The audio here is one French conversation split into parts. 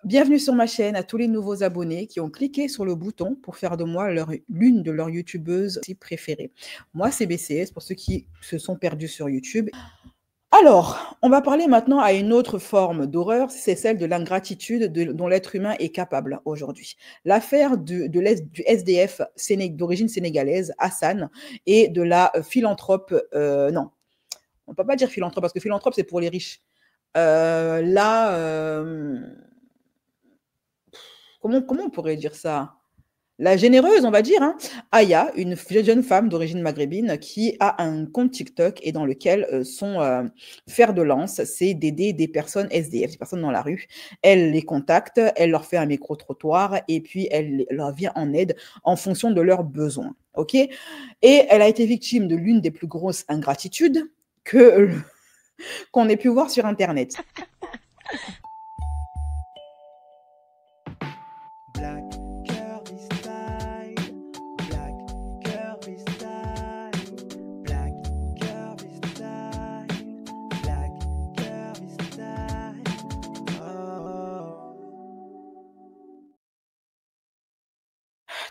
Bienvenue sur ma chaîne à tous les nouveaux abonnés qui ont cliqué sur le bouton pour faire de moi l'une de leurs youtubeuses préférées. Moi, c'est BCS pour ceux qui se sont perdus sur YouTube. Alors, on va parler maintenant à une autre forme d'horreur, c'est celle de l'ingratitude dont l'être humain est capable aujourd'hui. L'affaire du SDF d'origine sénégalaise, Hassan, et de la philanthrope, non, on ne peut pas dire philanthrope parce que philanthrope c'est pour les riches. Comment on pourrait dire ça? La généreuse, on va dire, hein. Aya, une jeune femme d'origine maghrébine qui a un compte TikTok et dans lequel son fer de lance, c'est d'aider des personnes SDF, des personnes dans la rue. Elle les contacte, elle leur fait un micro-trottoir et puis elle leur vient en aide en fonction de leurs besoins. Ok? Et elle a été victime de l'une des plus grosses ingratitudes qu'on ait pu voir sur Internet.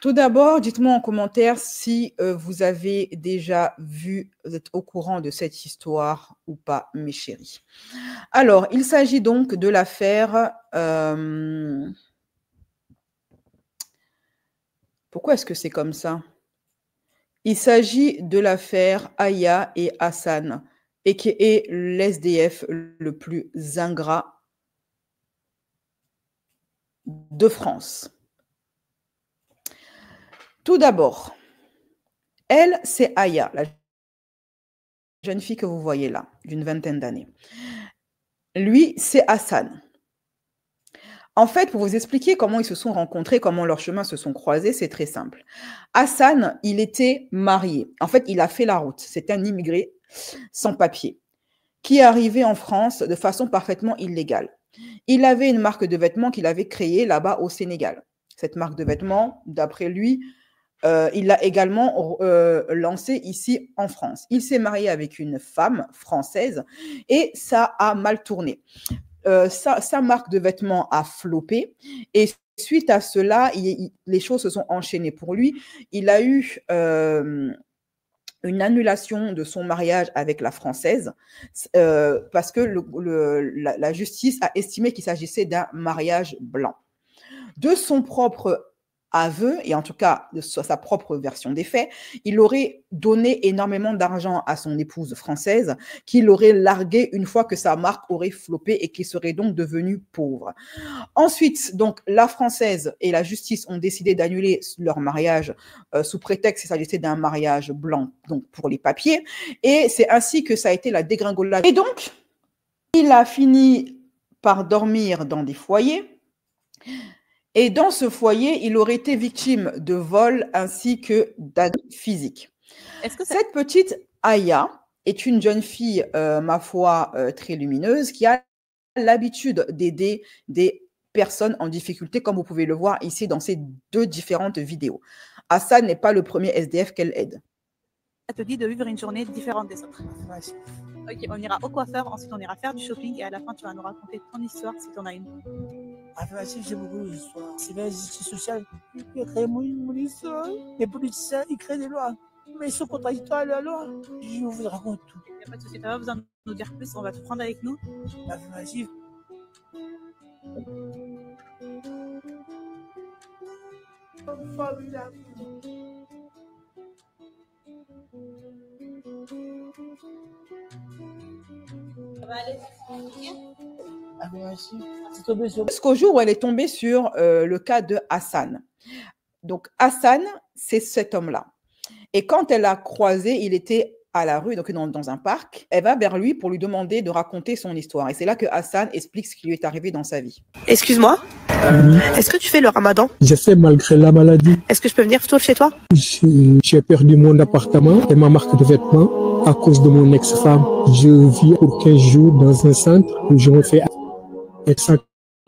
Tout d'abord, dites-moi en commentaire si vous avez déjà vu, vous êtes au courant de cette histoire ou pas, mes chéris. Alors, il s'agit donc de l'affaire... Pourquoi est-ce que c'est comme ça? Il s'agit de l'affaire Aya et Hassan, et qui est l'SDF le plus ingrat de France. Tout d'abord, elle, c'est Aya, la jeune fille que vous voyez là, d'une vingtaine d'années. Lui, c'est Hassan. En fait, pour vous expliquer comment ils se sont rencontrés, comment leurs chemins se sont croisés, c'est très simple. Hassan, il était marié. En fait, il a fait la route. C'est un immigré sans papier qui est arrivé en France de façon parfaitement illégale. Il avait une marque de vêtements qu'il avait créée là-bas au Sénégal. Cette marque de vêtements, d'après lui, il l'a également lancée ici en France. Il s'est marié avec une femme française et ça a mal tourné. Sa marque de vêtements a floppé et suite à cela, les choses se sont enchaînées pour lui. Il a eu une annulation de son mariage avec la française parce que la justice a estimé qu'il s'agissait d'un mariage blanc. De son propre aveu, et en tout cas de sa propre version des faits, il aurait donné énormément d'argent à son épouse française, qu'il aurait largué une fois que sa marque aurait floppé et qu'il serait donc devenu pauvre. Ensuite, donc, la française et la justice ont décidé d'annuler leur mariage sous prétexte qu'il s'agissait d'un mariage blanc, donc pour les papiers, et c'est ainsi que ça a été la dégringolade. Et donc, il a fini par dormir dans des foyers. Et dans ce foyer, il aurait été victime de vol ainsi que d'agressions physiques. Cette petite Aya est une jeune fille, ma foi, très lumineuse, qui a l'habitude d'aider des personnes en difficulté, comme vous pouvez le voir ici dans ces deux différentes vidéos. Hassan n'est pas le premier SDF qu'elle aide. Ça te dit de vivre une journée différente des autres. Ok, on ira au coiffeur, ensuite on ira faire du shopping et à la fin tu vas nous raconter ton histoire si tu en as une. Ah, facile, j'ai beaucoup d'histoires. C'est la justice sociale. Il crée mon histoire. Les politiciens, ils créent des lois. Mais ils sont contradictoires à la loi. Je vous raconte tout. Il n'y a pas de souci, tu n'as pas besoin de nous dire plus, on va te prendre avec nous. Ah, vas-y. Formidable. Ça va aller. Ah, merci. C'est tombé sur... Jusqu'au jour où elle est tombée sur le cas de Hassan. Donc, Hassan, c'est cet homme-là. Et quand elle a croisé, il était à la rue, donc dans un parc. Elle va vers lui pour lui demander de raconter son histoire. Et c'est là que Hassan explique ce qui lui est arrivé dans sa vie. Excuse-moi, est-ce que tu fais le ramadan? Je fais malgré la maladie. Est-ce que je peux venir chez toi? J'ai perdu mon appartement et ma marque de vêtements à cause de mon ex-femme. Je vis pour 15 jours dans un centre où je me fais et sans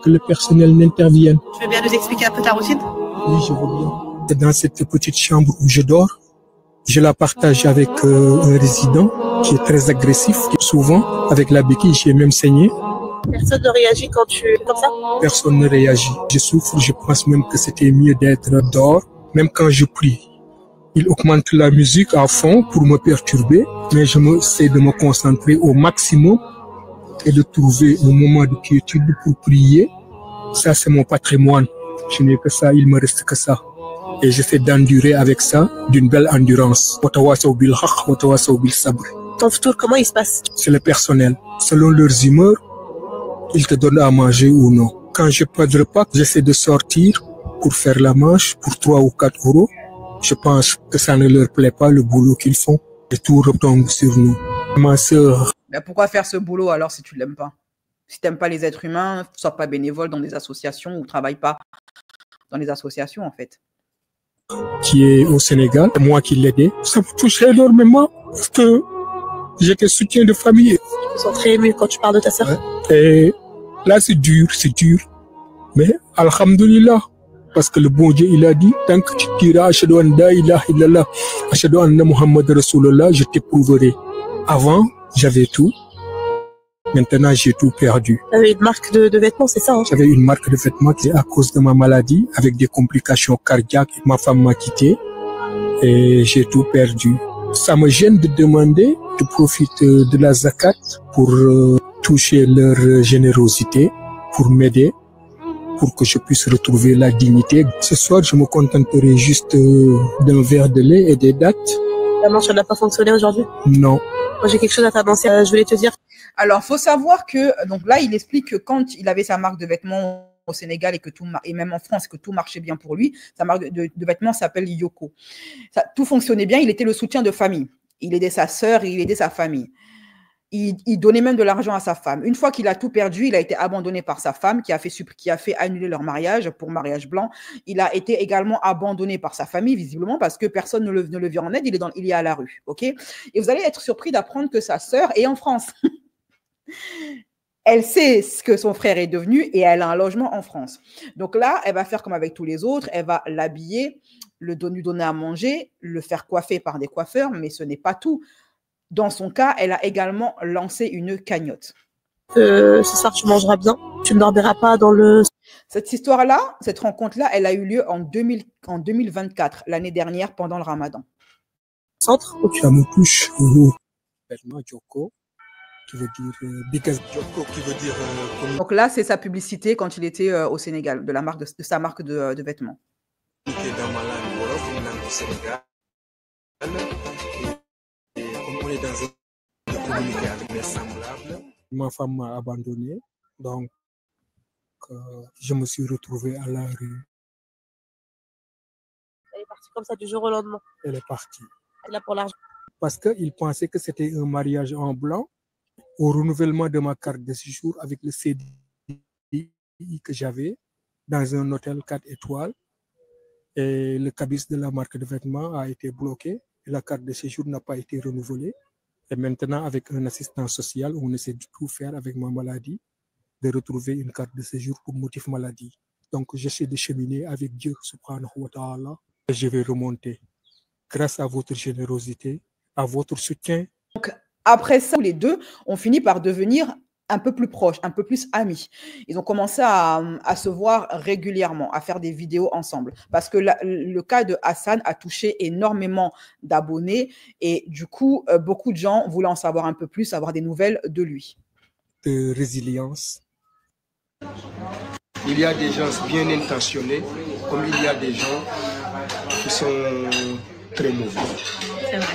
que le personnel n'intervienne. Tu veux bien nous expliquer un peu ta routine? Oui, je veux bien. C'est dans cette petite chambre où je dors. Je la partage avec un résident qui est très agressif. Souvent, avec la béquille, j'ai même saigné. Personne ne réagit quand tu es comme ça? Personne ne réagit. Je souffre, je pense même que c'était mieux d'être dehors, même quand je prie. Il augmente la musique à fond pour me perturber, mais je essaie de me concentrer au maximum et de trouver un moment de quiétude pour prier. Ça, c'est mon patrimoine. Je n'ai que ça, il me reste que ça. Et j'essaie d'endurer avec ça d'une belle endurance. Ton futur, comment il se passe? C'est le personnel. Selon leurs humeurs, ils te donnent à manger ou non. Quand je pas de repas, j'essaie de sortir pour faire la manche pour 3 ou 4 euros. Je pense que ça ne leur plaît pas le boulot qu'ils font et tout retombe sur nous. Ma sœur. Mais pourquoi faire ce boulot alors si tu l'aimes pas? Si tu n'aimes pas les êtres humains, sois pas bénévole dans des associations ou travaille pas dans les associations en fait. Qui est au Sénégal, moi qui l'aidais. Ça me touchait énormément parce que j'étais soutien de famille. Je me sens très ému quand tu parles de ta sœur. Et là, c'est dur. Mais, alhamdulillah, parce que le bon Dieu, il a dit, tant que tu diras Ashhadu an la ilaha illallah, Ashhadu anna Muhammad Rasulullah, je t'éprouverai. Avant, j'avais tout. Maintenant, j'ai tout perdu. Tu avais une marque de vêtements, c'est ça, hein? J'avais une marque de vêtements qui, à cause de ma maladie, avec des complications cardiaques, ma femme m'a quitté et j'ai tout perdu. Ça me gêne de demander, de profiter de la zakat pour toucher leur générosité, pour m'aider, pour que je puisse retrouver la dignité. Ce soir, je me contenterai juste d'un verre de lait et des dattes. La manche n'a pas fonctionné aujourd'hui? Non. Moi, j'ai quelque chose à t'annoncer, je voulais te dire. Alors, faut savoir que, donc là, il explique que quand il avait sa marque de vêtements au Sénégal et que et même en France, que tout marchait bien pour lui, sa marque de vêtements s'appelle Yoko. Tout fonctionnait bien, il était le soutien de famille. Il aidait sa sœur et il aidait sa famille. Il donnait même de l'argent à sa femme. Une fois qu'il a tout perdu, il a été abandonné par sa femme qui a fait annuler leur mariage pour mariage blanc. Il a été également abandonné par sa famille, visiblement, parce que personne ne le vient en aide. Il est à la rue. OK? Et vous allez être surpris d'apprendre que sa sœur est en France. Elle sait ce que son frère est devenu et elle a un logement en France. Donc là, elle va faire comme avec tous les autres. Elle va l'habiller, lui donner à manger, le faire coiffer par des coiffeurs, mais ce n'est pas tout. Dans son cas, elle a également lancé une cagnotte. Ce soir, tu mangeras bien. Tu ne dormiras pas dans le... Cette histoire-là, cette rencontre-là, elle a eu lieu en 2024, l'année dernière, pendant le Ramadan. Centre où Ça me touche. Joko, qui veut dire Joko, qui veut dire. Donc là, c'est sa publicité quand il était au Sénégal, de sa marque de vêtements. Dans ma langue wolof, une langue au Sénégal. Et comme on est dans un communiqué avec des semblables, ma femme m'a abandonné, donc je me suis retrouvé à la rue. Elle est partie comme ça du jour au lendemain. Elle est partie. Elle est là pour l'argent. Parce qu'il pensait que c'était un mariage en blanc. Au renouvellement de ma carte de séjour avec le CDI que j'avais dans un hôtel 4 étoiles. Et le cabis de la marque de vêtements a été bloqué. Et la carte de séjour n'a pas été renouvelée. Et maintenant, avec un assistant social, on essaie de tout faire avec ma maladie, de retrouver une carte de séjour pour motif maladie. Donc, j'essaie de cheminer avec Dieu, subhanahu wa ta'ala. Et je vais remonter. Grâce à votre générosité, à votre soutien. Donc, après ça, les deux ont fini par devenir un peu plus proches, un peu plus amis. Ils ont commencé à se voir régulièrement, à faire des vidéos ensemble. Parce que le cas de Hassan a touché énormément d'abonnés et du coup, beaucoup de gens voulaient en savoir un peu plus, avoir des nouvelles de lui. De résilience. Il y a des gens bien intentionnés, comme il y a des gens qui sont très mauvais. C'est vrai.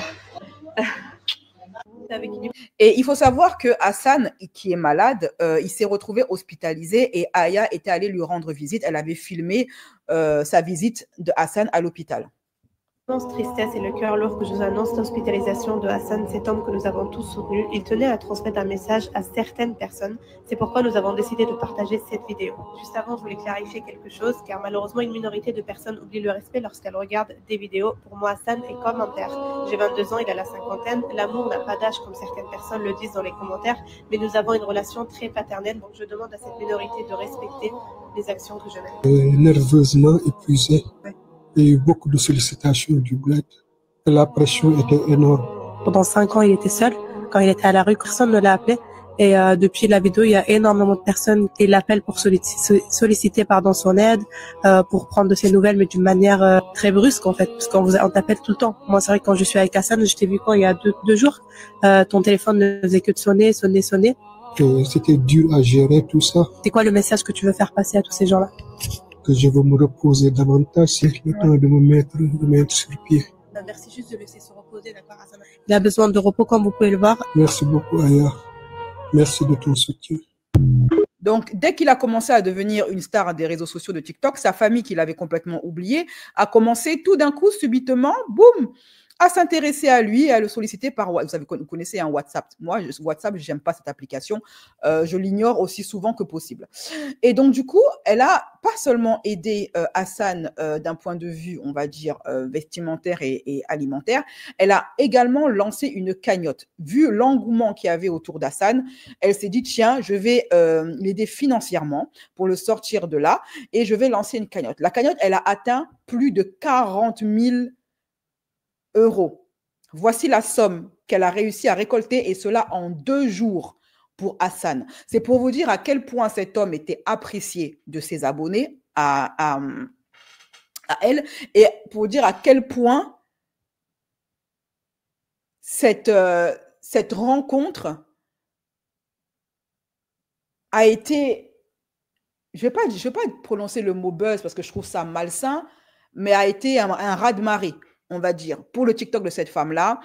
Et il faut savoir que Hassan, qui est malade, il s'est retrouvé hospitalisé et Aya était allée lui rendre visite. Elle avait filmé sa visite de Hassan à l'hôpital. Tristesse et le cœur lourd que je vous annonce l'hospitalisation de Hassan, cet homme que nous avons tous soutenu. Il tenait à transmettre un message à certaines personnes. C'est pourquoi nous avons décidé de partager cette vidéo. Juste avant, je voulais clarifier quelque chose, car malheureusement, une minorité de personnes oublie le respect lorsqu'elles regardent des vidéos. Pour moi, Hassan est comme un père. J'ai 22 ans, il a la cinquantaine. L'amour n'a pas d'âge, comme certaines personnes le disent dans les commentaires, mais nous avons une relation très paternelle, donc je demande à cette minorité de respecter les actions que je mène. Nerveusement épuisé. Il y a eu beaucoup de sollicitations du bled. La pression était énorme. Pendant 5 ans, il était seul. Quand il était à la rue, personne ne l'a appelé. Et depuis la vidéo, il y a énormément de personnes qui l'appellent pour solliciter son aide, pour prendre de ses nouvelles, mais d'une manière très brusque en fait, parce on t'appelle tout le temps. Moi, c'est vrai que quand je suis avec Hassan, je t'ai vu il y a deux jours, ton téléphone ne faisait que de sonner. C'était dur à gérer tout ça. C'est quoi le message que tu veux faire passer à tous ces gens-là? Que je veux me reposer davantage, c'est le temps de me mettre sur pied. Merci juste de laisser se reposer, d'accord, Hassan. Il a besoin de repos, comme vous pouvez le voir. Merci beaucoup, Aya. Merci de ton soutien. Donc, dès qu'il a commencé à devenir une star des réseaux sociaux de TikTok, sa famille, qu'il avait complètement oubliée, a commencé tout d'un coup, subitement, boum, à s'intéresser à lui et à le solliciter par WhatsApp. Vous connaissez un WhatsApp. Moi, WhatsApp, je n'aime pas cette application. Je l'ignore aussi souvent que possible. Et donc, du coup, elle a pas seulement aidé Hassan d'un point de vue, on va dire, vestimentaire et alimentaire, elle a également lancé une cagnotte. Vu l'engouement qu'il y avait autour d'Hassan, elle s'est dit, tiens, je vais l'aider financièrement pour le sortir de là et je vais lancer une cagnotte. La cagnotte, elle a atteint plus de 40 000 euros. Voici la somme qu'elle a réussi à récolter et cela en 2 jours pour Hassan. C'est pour vous dire à quel point cet homme était apprécié de ses abonnés à elle et pour vous dire à quel point cette rencontre a été, je vais pas prononcer le mot buzz parce que je trouve ça malsain, mais a été un raz-de-marée, on va dire, pour le TikTok de cette femme-là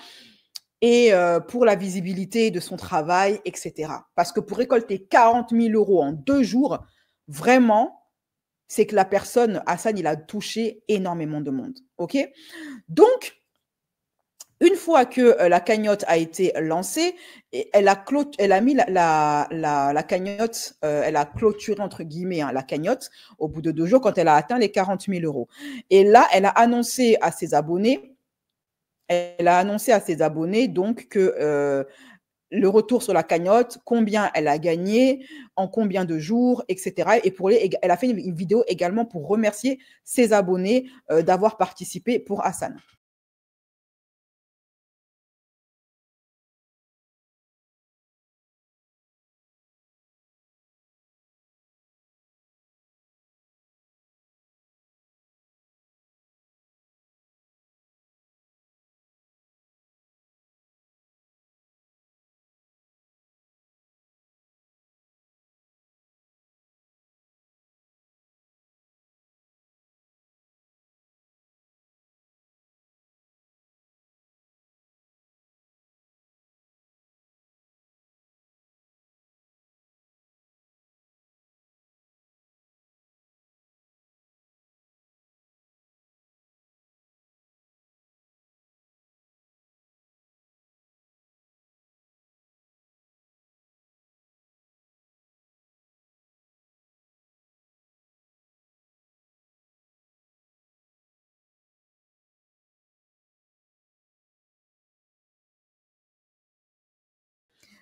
et pour la visibilité de son travail, etc. Parce que pour récolter 40 000 euros en 2 jours, vraiment, c'est que la personne, Hassan, il a touché énormément de monde. OK? Donc, une fois que la cagnotte a été lancée, elle a mis la cagnotte, elle a clôturé, entre guillemets, la cagnotte au bout de 2 jours quand elle a atteint les 40 000 euros. Et là, elle a annoncé à ses abonnés, donc que le retour sur la cagnotte, combien elle a gagné, en combien de jours, etc. Et elle a fait une vidéo également pour remercier ses abonnés d'avoir participé pour Hassan.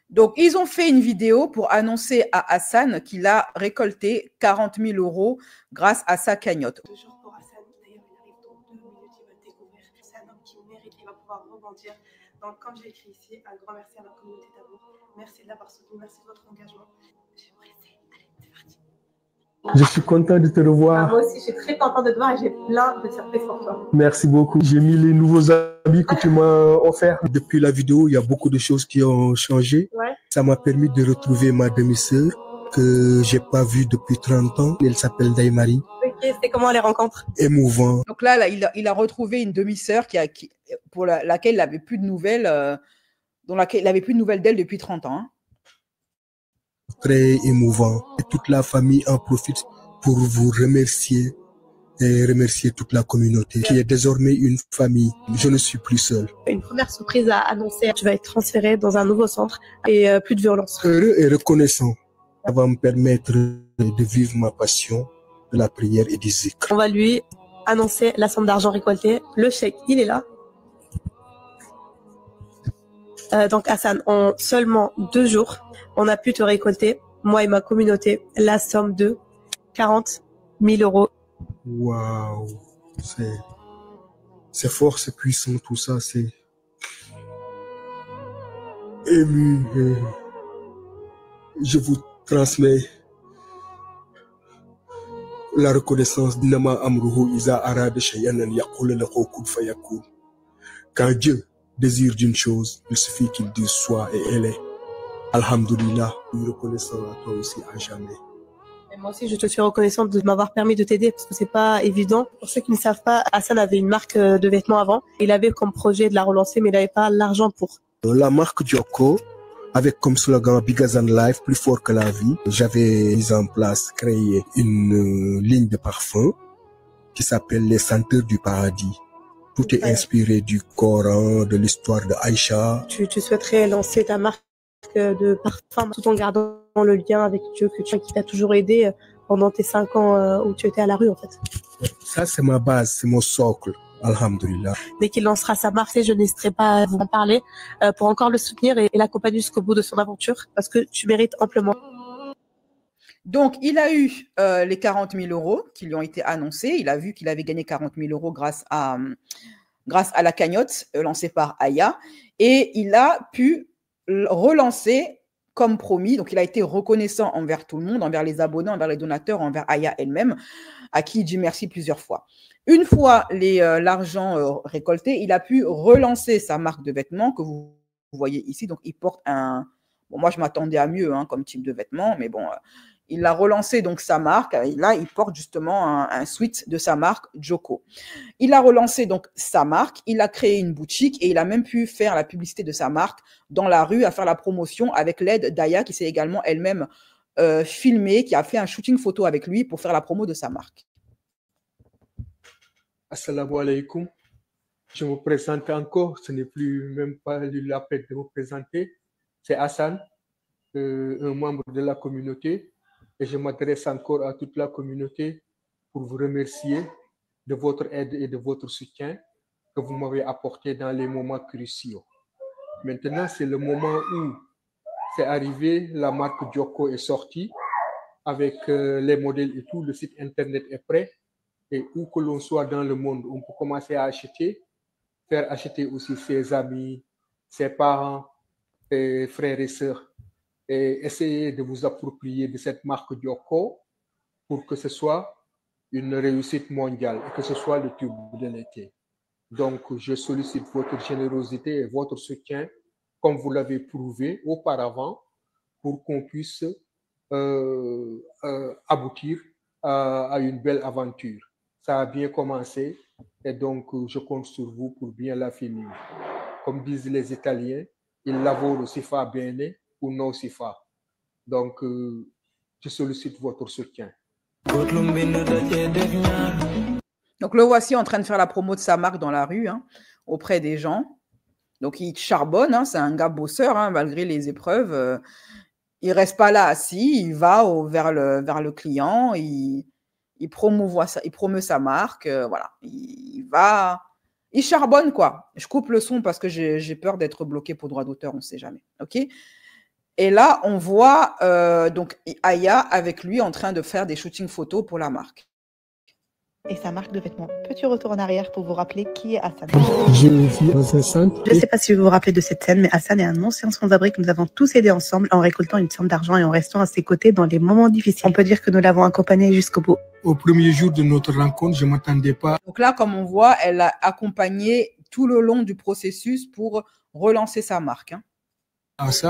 Donc, ils ont fait une vidéo pour annoncer à Hassan qu'il a récolté 40 000 euros grâce à sa cagnotte. Toujours pour Hassan, d'ailleurs, il arrive dans 2 minutes, il va te découvrir. C'est un homme qui mérite, il va pouvoir rebondir. Donc, comme j'ai écrit ici, un grand merci à la communauté d'amour. Merci de l'avoir soutenu, merci de votre engagement. Je vais vous laisser. Allez, c'est parti. Je suis content de te revoir. Moi aussi, je suis très content de te voir et j'ai plein de surprises pour toi. Merci beaucoup. J'ai mis les nouveaux habits que tu m'as offerts. Depuis la vidéo, il y a beaucoup de choses qui ont changé. Ouais. Ça m'a permis de retrouver ma demi-sœur que j'ai pas vue depuis 30 ans. Elle s'appelle Daïmari. Ok, c'était comment les rencontres? Émouvant. Donc là il a retrouvé une demi-sœur pour laquelle il n'avait plus de nouvelles, dont laquelle il n'avait plus de nouvelles d'elle depuis 30 ans. Hein. Très émouvant. Et toute la famille en profite pour vous remercier et remercier toute la communauté qui est désormais une famille. Je ne suis plus seul. Une première surprise à annoncer. Tu vas être transféré dans un nouveau centre et plus de violence. Heureux et reconnaissant. Ça va me permettre de vivre ma passion de la prière et du zikr. On va lui annoncer la somme d'argent récoltée. Le chèque, il est là. Donc Hassan, en seulement 2 jours, on a pu te récolter, moi et ma communauté, la somme de 40 000 euros. Waouh, c'est fort, c'est puissant, tout ça, c'est ému. Je vous transmets la reconnaissance d'Inama Amruhu Isa Arad Shayanan Yakul Lakokul Fayakul. Quand Dieu désire d'une chose, il suffit qu'il dise soit et elle est. Alhamdulillah, nous reconnaissons à toi aussi à jamais. Et moi aussi, je te suis reconnaissante de m'avoir permis de t'aider parce que c'est pas évident. Pour ceux qui ne savent pas, Hassan avait une marque de vêtements avant. Il avait comme projet de la relancer, mais il n'avait pas l'argent pour. La marque Joko, avec comme slogan Bigger than Life, plus fort que la vie, j'avais mis en place, créé une ligne de parfum qui s'appelle les Senteurs du Paradis. Tout est inspiré du Coran, de l'histoire de Aïcha. Tu souhaiterais lancer ta marque de parfum tout en gardant le lien avec Dieu qui t'a toujours aidé pendant tes 5 ans où tu étais à la rue en fait. Ça, c'est ma base, c'est mon socle. Alhamdulillah. Dès qu'il lancera sa marque, je n'hésiterai pas à vous en parler pour encore le soutenir et l'accompagner jusqu'au bout de son aventure parce que tu mérites amplement. Donc, il a eu les 40 000 euros qui lui ont été annoncés. Il a vu qu'il avait gagné 40 000 euros grâce à la cagnotte lancée par Aya. Et il a pu relancer comme promis. Donc, il a été reconnaissant envers tout le monde, envers les abonnés, envers les donateurs, envers Aya elle-même, à qui il dit merci plusieurs fois. Une fois l'argent récolté, il a pu relancer sa marque de vêtements que vous voyez ici. Donc, il porte un... Bon, moi, je m'attendais à mieux comme type de vêtements, mais bon, il a relancé donc sa marque. Et là, il porte justement un sweat de sa marque, Joko. Il a relancé donc sa marque, il a créé une boutique et il a même pu faire la publicité de sa marque dans la rue, à faire la promotion avec l'aide d'Aya qui s'est également elle-même filmée, qui a fait un shooting photo avec lui pour faire la promo de sa marque. Assalamu alaikum. Je me présente encore, ce n'est plus même pas la peine de me présenter. C'est Hassan, un membre de la communauté, et je m'adresse encore à toute la communauté pour vous remercier de votre aide et de votre soutien que vous m'avez apporté dans les moments cruciaux. Maintenant, c'est le moment où c'est arrivé, la marque Joko est sortie avec les modèles et tout, le site internet est prêt. Et où que l'on soit dans le monde, on peut commencer à acheter, faire acheter aussi ses amis, ses parents, ses frères et sœurs, et essayer de vous approprier de cette marque Joko pour que ce soit une réussite mondiale et que ce soit le tube de l'été. Donc, je sollicite votre générosité et votre soutien, comme vous l'avez prouvé auparavant, pour qu'on puisse aboutir à une belle aventure. Ça a bien commencé et donc je compte sur vous pour bien la finir. Comme disent les Italiens, il lavoro si fa bene ou non si fa. Donc, je sollicite votre soutien. Donc, le voici en train de faire la promo de sa marque dans la rue, auprès des gens. Donc, il charbonne, c'est un gars bosseur, malgré les épreuves. Il ne reste pas là assis, il va vers le client, il promeut sa marque, voilà. Il charbonne, quoi. Je coupe le son parce que j'ai peur d'être bloqué pour droit d'auteur, on ne sait jamais. OK ? Et là, on voit donc Aya avec lui en train de faire des shootings photos pour la marque. Et sa marque de vêtements. Petit retour en arrière pour vous rappeler qui est Hassan. Je vis dans un centre. Je ne sais pas si vous vous rappelez de cette scène, mais Hassan est un ancien sans-abri que nous avons tous aidé ensemble en récoltant une somme d'argent et en restant à ses côtés dans les moments difficiles. On peut dire que nous l'avons accompagné jusqu'au bout. Au premier jour de notre rencontre, je ne m'attendais pas. Donc là, comme on voit, elle a accompagné tout le long du processus pour relancer sa marque.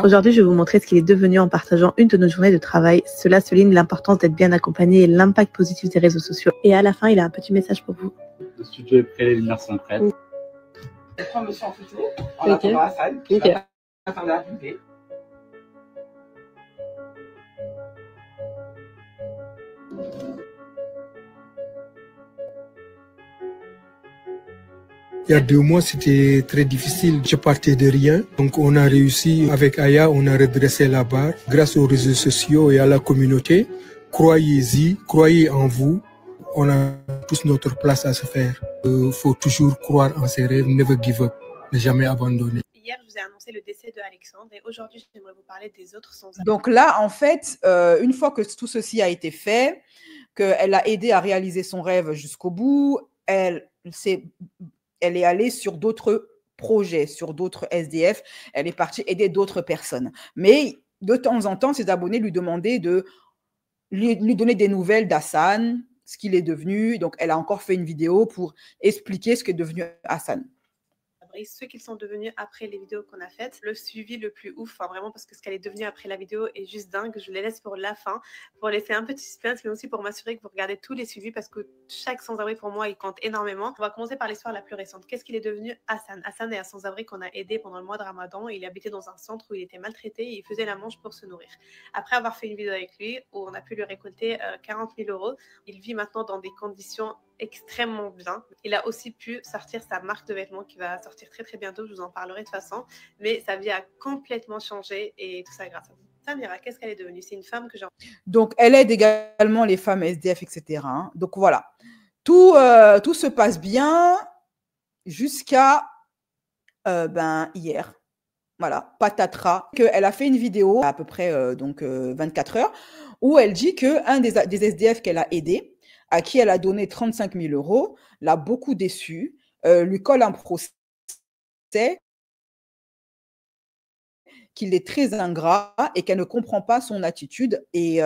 Aujourd'hui, je vais vous montrer ce qu'il est devenu en partageant une de nos journées de travail. Cela souligne l'importance d'être bien accompagné et l'impact positif des réseaux sociaux. Et à la fin, il a un petit message pour vous. Le studio est prêt, les lumières sont prêtes. Je prends monsieur en photo, en attendant Hassan, qui va attendre l'arrivée. Il y a 2 mois, c'était très difficile. Je partais de rien. Donc, on a réussi. Avec Aya, on a redressé la barre. Grâce aux réseaux sociaux et à la communauté, croyez-y, croyez en vous. On a tous notre place à se faire. Il faut toujours croire en ses rêves, never give up, ne jamais abandonner. Hier, je vous ai annoncé le décès de Alexandre et aujourd'hui, j'aimerais vous parler des autres sans-abri. Donc là, en fait, une fois que tout ceci a été fait, qu'elle a aidé à réaliser son rêve jusqu'au bout, elle est allée sur d'autres projets, sur d'autres SDF. Elle est partie aider d'autres personnes. Mais de temps en temps, ses abonnés lui demandaient de lui donner des nouvelles d'Hassan, ce qu'il est devenu. Donc, elle a encore fait une vidéo pour expliquer ce qu'est devenu Hassan. Ceux qui sont devenus après les vidéos qu'on a faites, le suivi le plus ouf, enfin vraiment parce que ce qu'elle est devenue après la vidéo est juste dingue. Je les laisse pour la fin, pour laisser un petit suspense, mais aussi pour m'assurer que vous regardez tous les suivis parce que chaque sans-abri pour moi il compte énormément. On va commencer par l'histoire la plus récente. Qu'est-ce qu'il est devenu Hassan? Hassan est un sans-abri qu'on a aidé pendant le mois de Ramadan. Il habitait dans un centre où il était maltraité et il faisait la manche pour se nourrir. Après avoir fait une vidéo avec lui où on a pu lui récolter 40 000 €, il vit maintenant dans des conditions extrêmement bien. Il a aussi pu sortir sa marque de vêtements qui va sortir très très bientôt, je vous en parlerai de toute façon, mais sa vie a complètement changé et tout ça grâce à vous. Samira, qu'est-ce qu'elle est devenue? C'est une femme que j'ai... Donc, elle aide également les femmes SDF, etc. Donc, voilà. Tout se passe bien jusqu'à hier. Voilà, patatras. Elle a fait une vidéo à peu près 24 heures où elle dit qu'un des SDF qu'elle a aidé, à qui elle a donné 35 000 €, l'a beaucoup déçu, lui colle un procès, qu'il est très ingrat et qu'elle ne comprend pas son attitude et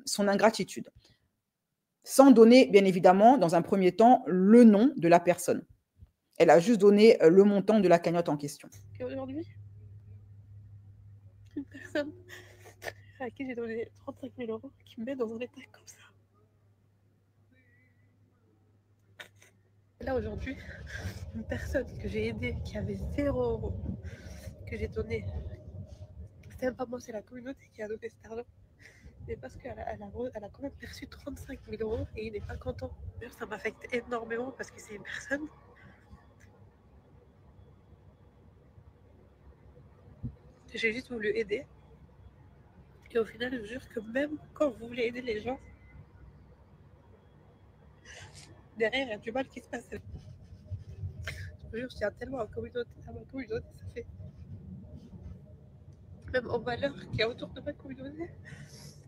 son ingratitude. Sans donner, bien évidemment, dans un premier temps, le nom de la personne. Elle a juste donné le montant de la cagnotte en question. Aujourd'hui, une personne à qui j'ai donné 35 000 € qui me met dans un état comme ça. Là, aujourd'hui, une personne que j'ai aidée, qui avait 0 €, que j'ai donné, c'est même pas moi, c'est la communauté qui a donné cet argent, mais parce qu'elle a quand même perçu 35 000 € et il n'est pas content. Ça m'affecte énormément parce que c'est une personne que j'ai juste voulu aider. Et au final, je jure que même quand vous voulez aider les gens, derrière, il y a du mal qui se passe. Je vous jure, je tiens tellement à ma communauté, ça fait... Même en valeur qu'il y a autour de ma communauté,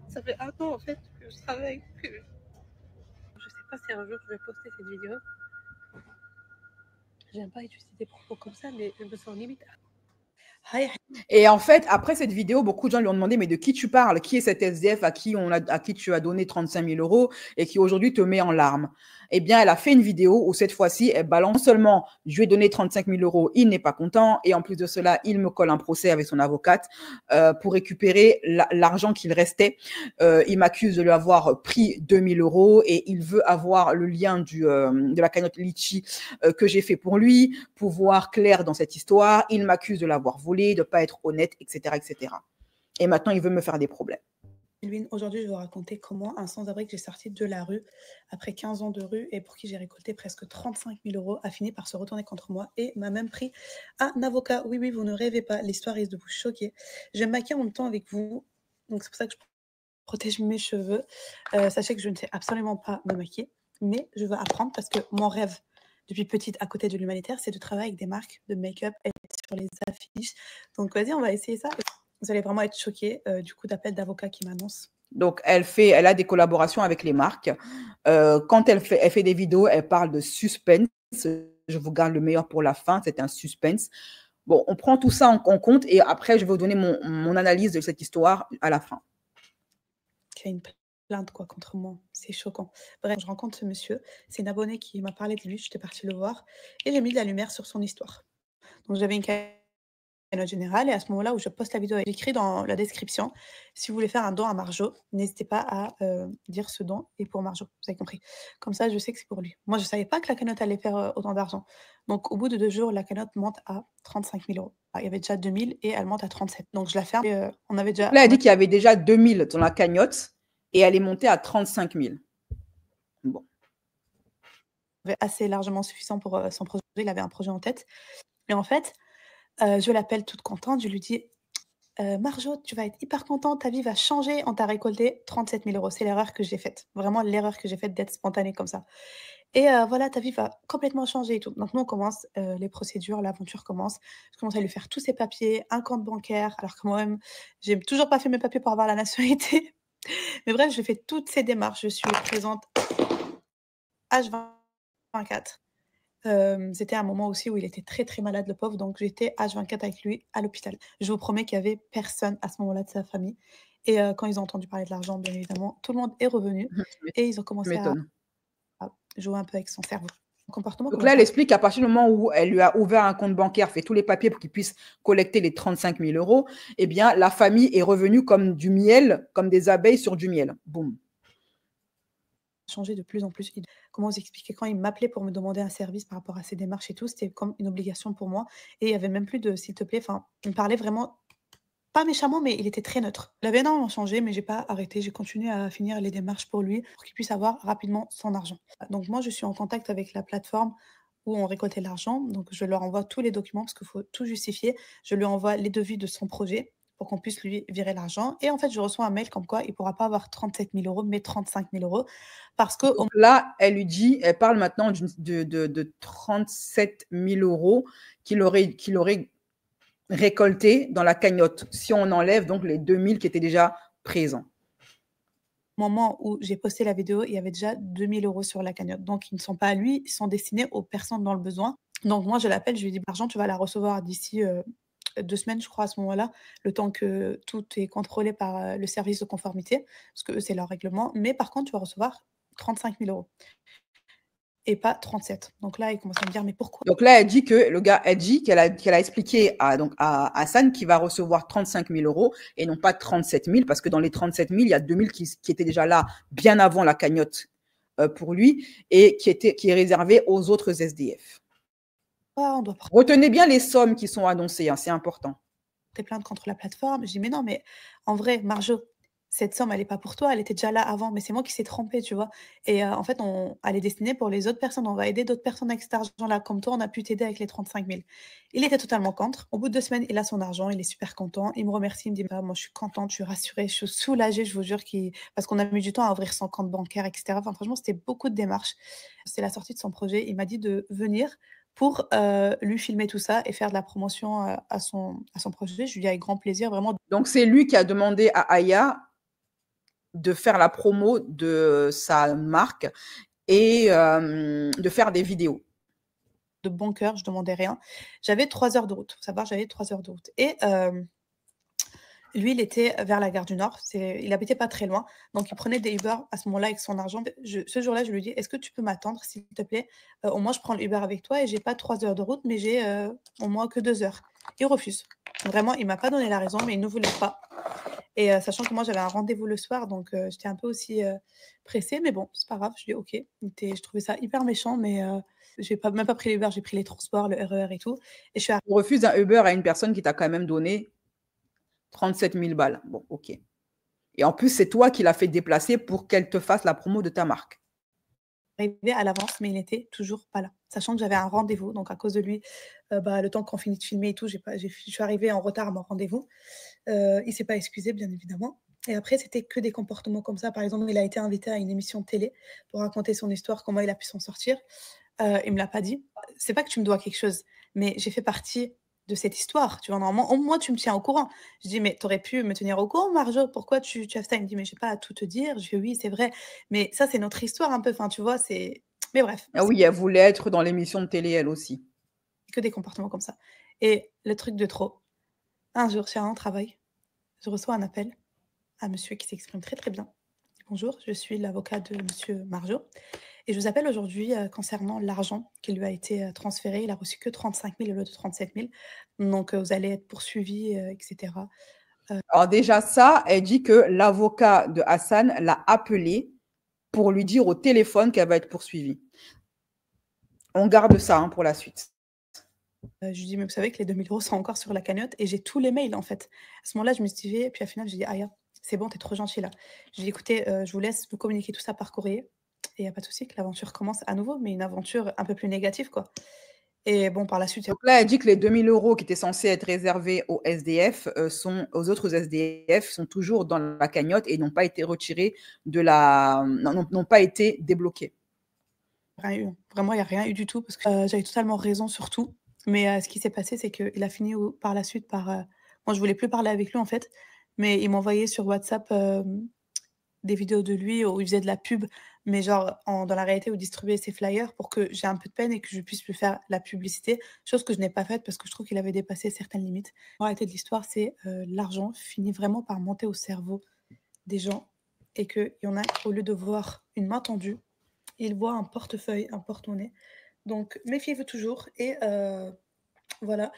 ça fait 1 an en fait que je travaille. Je sais pas si un jour je vais poster cette vidéo. J'aime pas utiliser des propos comme ça, mais je me sens limite. Et en fait, après cette vidéo, beaucoup de gens lui ont demandé, mais de qui tu parles? Qui est cet SDF à qui tu as donné 35 000 € et qui aujourd'hui te met en larmes? Eh bien, elle a fait une vidéo où cette fois-ci, elle balance seulement, je lui ai donné 35 000 €, il n'est pas content. Et en plus de cela, il me colle un procès avec son avocate pour récupérer l'argent qu'il restait. Il m'accuse de lui avoir pris 2 000 € et il veut avoir le lien de la cagnotte Litchi que j'ai fait pour lui, pour voir clair dans cette histoire. Il m'accuse de l'avoir volé, de ne pas être honnête, etc., etc. Et maintenant, il veut me faire des problèmes. Aujourd'hui, je vais vous raconter comment un sans-abri que j'ai sorti de la rue après 15 ans de rue et pour qui j'ai récolté presque 35 000 € a fini par se retourner contre moi et m'a même pris un avocat. Oui, oui, vous ne rêvez pas, l'histoire risque de vous choquer. Je vais me maquiller en même temps avec vous, donc c'est pour ça que je protège mes cheveux. Sachez que je ne sais absolument pas me maquiller, mais je veux apprendre parce que mon rêve depuis petite à côté de l'humanitaire, c'est de travailler avec des marques de make-up et sur les affiches. Donc vas-y, on va essayer ça. Vous allez vraiment être choqués du coup d'appel d'avocat qui m'annonce. Donc, elle a des collaborations avec les marques. Quand elle fait des vidéos, elle parle de suspense. Je vous garde le meilleur pour la fin. C'est un suspense. Bon, on prend tout ça en compte et après, je vais vous donner mon analyse de cette histoire à la fin. Il y a une plainte quoi contre moi. C'est choquant. Bref, je rencontre ce monsieur. C'est une abonnée qui m'a parlé de lui. J'étais partie le voir et j'ai mis de la lumière sur son histoire. Donc, j'avais une cagnotte générale et à ce moment-là où je poste la vidéo, j'écris dans la description si vous voulez faire un don à Marjo, n'hésitez pas à dire ce don et pour Marjo, vous avez compris. Comme ça, je sais que c'est pour lui. Moi, je ne savais pas que la cagnotte allait faire autant d'argent. Donc, au bout de 2 jours, la cagnotte monte à 35 000 €. Il y avait déjà 2 000 et elle monte à 37. Donc, je la ferme. Et, on avait déjà. Là, elle dit qu'il y avait déjà 2 000 dans la cagnotte et elle est montée à 35 000. Bon. Assez largement suffisant pour son projet. Il avait un projet en tête. Et en fait, je l'appelle toute contente. Je lui dis Marjo, tu vas être hyper contente, ta vie va changer. On t'a récolté 37 000 €. C'est l'erreur que j'ai faite. Vraiment l'erreur que j'ai faite d'être spontanée comme ça. Et voilà, ta vie va complètement changer et tout. Donc, nous, on commence les procédures, l'aventure commence. Je commence à lui faire tous ses papiers, un compte bancaire, alors que moi-même, j'ai toujours pas fait mes papiers pour avoir la nationalité. Mais bref, je fais toutes ces démarches. Je suis présente H24. C'était un moment aussi où il était très, très malade, le pauvre, donc j'étais H24 avec lui à l'hôpital. Je vous promets qu'il y avait personne à ce moment-là de sa famille et quand ils ont entendu parler de l'argent, bien évidemment, tout le monde est revenu et ils ont Tu commencé m'étonnes. à jouer un peu avec son cerveau. Son comportement Donc commence là, elle à explique qu'à partir du moment où elle lui a ouvert un compte bancaire, fait tous les papiers pour qu'il puisse collecter les 35 000 euros, eh bien, la famille est revenue comme du miel, comme des abeilles sur du miel. Boum. changer de plus en plus. Comment vous expliquer? Quand il m'appelait pour me demander un service par rapport à ses démarches et tout, c'était comme une obligation pour moi et il y avait même plus de «s'il te plaît», enfin, il me parlait vraiment pas méchamment, mais il était très neutre. Il avait énormément changé, mais j'ai pas arrêté. J'ai continué à finir les démarches pour lui, pour qu'il puisse avoir rapidement son argent. Donc moi, je suis en contact avec la plateforme où on récoltait l'argent. Donc je leur envoie tous les documents parce qu'il faut tout justifier. Je lui envoie les devis de son projet pour qu'on puisse lui virer l'argent. Et en fait, je reçois un mail comme quoi il ne pourra pas avoir 37 000 euros, mais 35 000 euros parce que Donc là, elle lui dit, elle parle maintenant de 37 000 euros qu'il aurait récolté dans la cagnotte, si on enlève donc les 2 000 qui étaient déjà présents. au moment où j'ai posté la vidéo, il y avait déjà 2 000 euros sur la cagnotte. Donc, ils ne sont pas à lui, ils sont destinés aux personnes dans le besoin. Donc, moi, je l'appelle, je lui dis: «L'argent, tu vas la recevoir d'ici 2 semaines», je crois, à ce moment-là, le temps que tout est contrôlé par le service de conformité, parce que eux, c'est leur règlement. Mais par contre, tu vas recevoir 35 000 euros et pas 37. Donc là, il commence à me dire: «Mais pourquoi?» Donc là, elle dit que le gars, elle dit qu'elle a expliqué à Hassan qu'il va recevoir 35 000 euros et non pas 37 000, parce que dans les 37 000, il y a 2 000 qui étaient déjà là bien avant la cagnotte pour lui et qui est réservé aux autres SDF. On doit Retenez bien les sommes qui sont annoncées, hein, c'est important. porter plainte contre la plateforme. Je dis: «Mais non, mais en vrai, Marjo, cette somme, elle est pas pour toi, elle était déjà là avant, mais c'est moi qui s'est trompée», tu vois? Et en fait, elle est destinée pour les autres personnes. On va aider d'autres personnes avec cet argent-là. Comme toi, on a pu t'aider avec les 35 000. Il était totalement contre. Au bout de 2 semaines, il a son argent, il est super content. Il me remercie, il me dit: «Ah, moi, je suis contente, je suis rassurée, je suis soulagée», je vous jure parce qu'on a mis du temps à ouvrir son compte bancaire et cetera. Enfin, franchement, c'était beaucoup de démarches. C'est la sortie de son projet. Il m'a dit de venir pour, lui filmer tout ça et faire de la promotion, à son projet. Je lui dis: «Avec grand plaisir», vraiment. Donc c'est lui qui a demandé à Aya de faire la promo de sa marque et de faire des vidéos. De bon cœur, je demandais rien. J'avais 3 heures de route. Faut savoir, j'avais 3 heures de route et lui, il était vers la gare du Nord. Il habitait pas très loin, donc il prenait des Uber à ce moment-là avec son argent. Ce jour-là, je lui dis: «Est-ce que tu peux m'attendre, s'il te plaît? Au moins, je prends le Uber avec toi et j'ai pas 3 heures de route, mais j'ai, au moins que 2 heures». Il refuse. Vraiment, il m'a pas donné la raison, mais il ne voulait pas et sachant que moi, j'avais un rendez-vous le soir, donc j'étais un peu aussi, pressée, mais bon, c'est pas grave. Je dis: «OK». Je trouvais ça hyper méchant, mais j'ai même pas pris l'Uber, j'ai pris les transports, le RER et tout et je suis On refuse un Uber à une personne qui t'a quand même donné 37 000 balles. Bon, ok. Et en plus, c'est toi qui l'as fait déplacer pour qu'elle te fasse la promo de ta marque. arrivée à l'avance, mais il n'était toujours pas là. Sachant que j'avais un rendez-vous, donc à cause de lui, le temps qu'on finit de filmer et tout, je suis arrivée en retard à mon rendez-vous. Il s'est pas excusé, bien évidemment. Et après, c'était que des comportements comme ça. Par exemple, il a été invité à une émission de télé pour raconter son histoire, comment il a pu s'en sortir. Il me l'a pas dit. C'est pas que tu me dois quelque chose, mais j'ai fait partie de cette histoire, tu vois? Normalement, au moins, tu me tiens au courant. Je dis: «Mais tu aurais pu me tenir au courant, Marjo, pourquoi tu as fait ça?» Il me dit: «Mais j'ai pas à tout te dire». Je fais: «Oui, c'est vrai, mais ça, c'est notre histoire un peu». Enfin, tu vois? Mais bref, Ah oui, elle voulait être dans l'émission de télé, elle aussi. c'est que des comportements comme ça et le truc de trop, un jour, sur un travail, je reçois un appel, un monsieur qui s'exprime très, très bien. «Bonjour, je suis l'avocat de monsieur Marjo et je vous appelle aujourd'hui, concernant l'argent qui lui a été, transféré. Il a reçu que 35 000 au lieu de 37 000. Donc vous allez être poursuivis, et cetera». Alors déjà ça, elle dit que l'avocat de Hassan l'a appelé pour lui dire au téléphone qu'elle va être poursuivie. On garde ça hein, pour la suite. Je lui dis: «Mais vous savez que les 2 000 € sont encore sur la cagnotte» et j'ai tous les mails, en fait. À ce moment-là, je me suis dit et puis, au final, j'ai dit: «Aya, c'est bon, tu es trop gentille, là». J'ai dit: «Écoutez, je vous laisse me communiquer tout ça par courrier et il y a pas de souci, que l'aventure commence à nouveau», mais une aventure un peu plus négative, quoi et bon, par la suite, Donc là, elle dit que les 2 000 € qui étaient censés être réservés aux SDF, aux autres SDF, sont toujours dans la cagnotte et n'ont pas été retirés n'ont pas été débloqués. rien eu. Vraiment, il y a rien eu du tout parce que, j'avais totalement raison sur tout. Mais, ce qui s'est passé, c'est qu'il a fini par la suite par, moi je voulais plus parler avec lui en fait, mais il m'envoyait sur WhatsApp, des vidéos de lui où il faisait de la pub mais genre dans la réalité, vous distribuez ces flyers pour que j'ai un peu de peine et que je puisse lui faire la publicité, chose que je n'ai pas faite parce que je trouve qu'il avait dépassé certaines limites. La réalité de l'histoire, c'est l'argent finit vraiment par monter au cerveau des gens et qu'il y en a, au lieu de voir une main tendue, ils voient un portefeuille, un porte-monnaie. Donc, méfiez-vous toujours et voilà.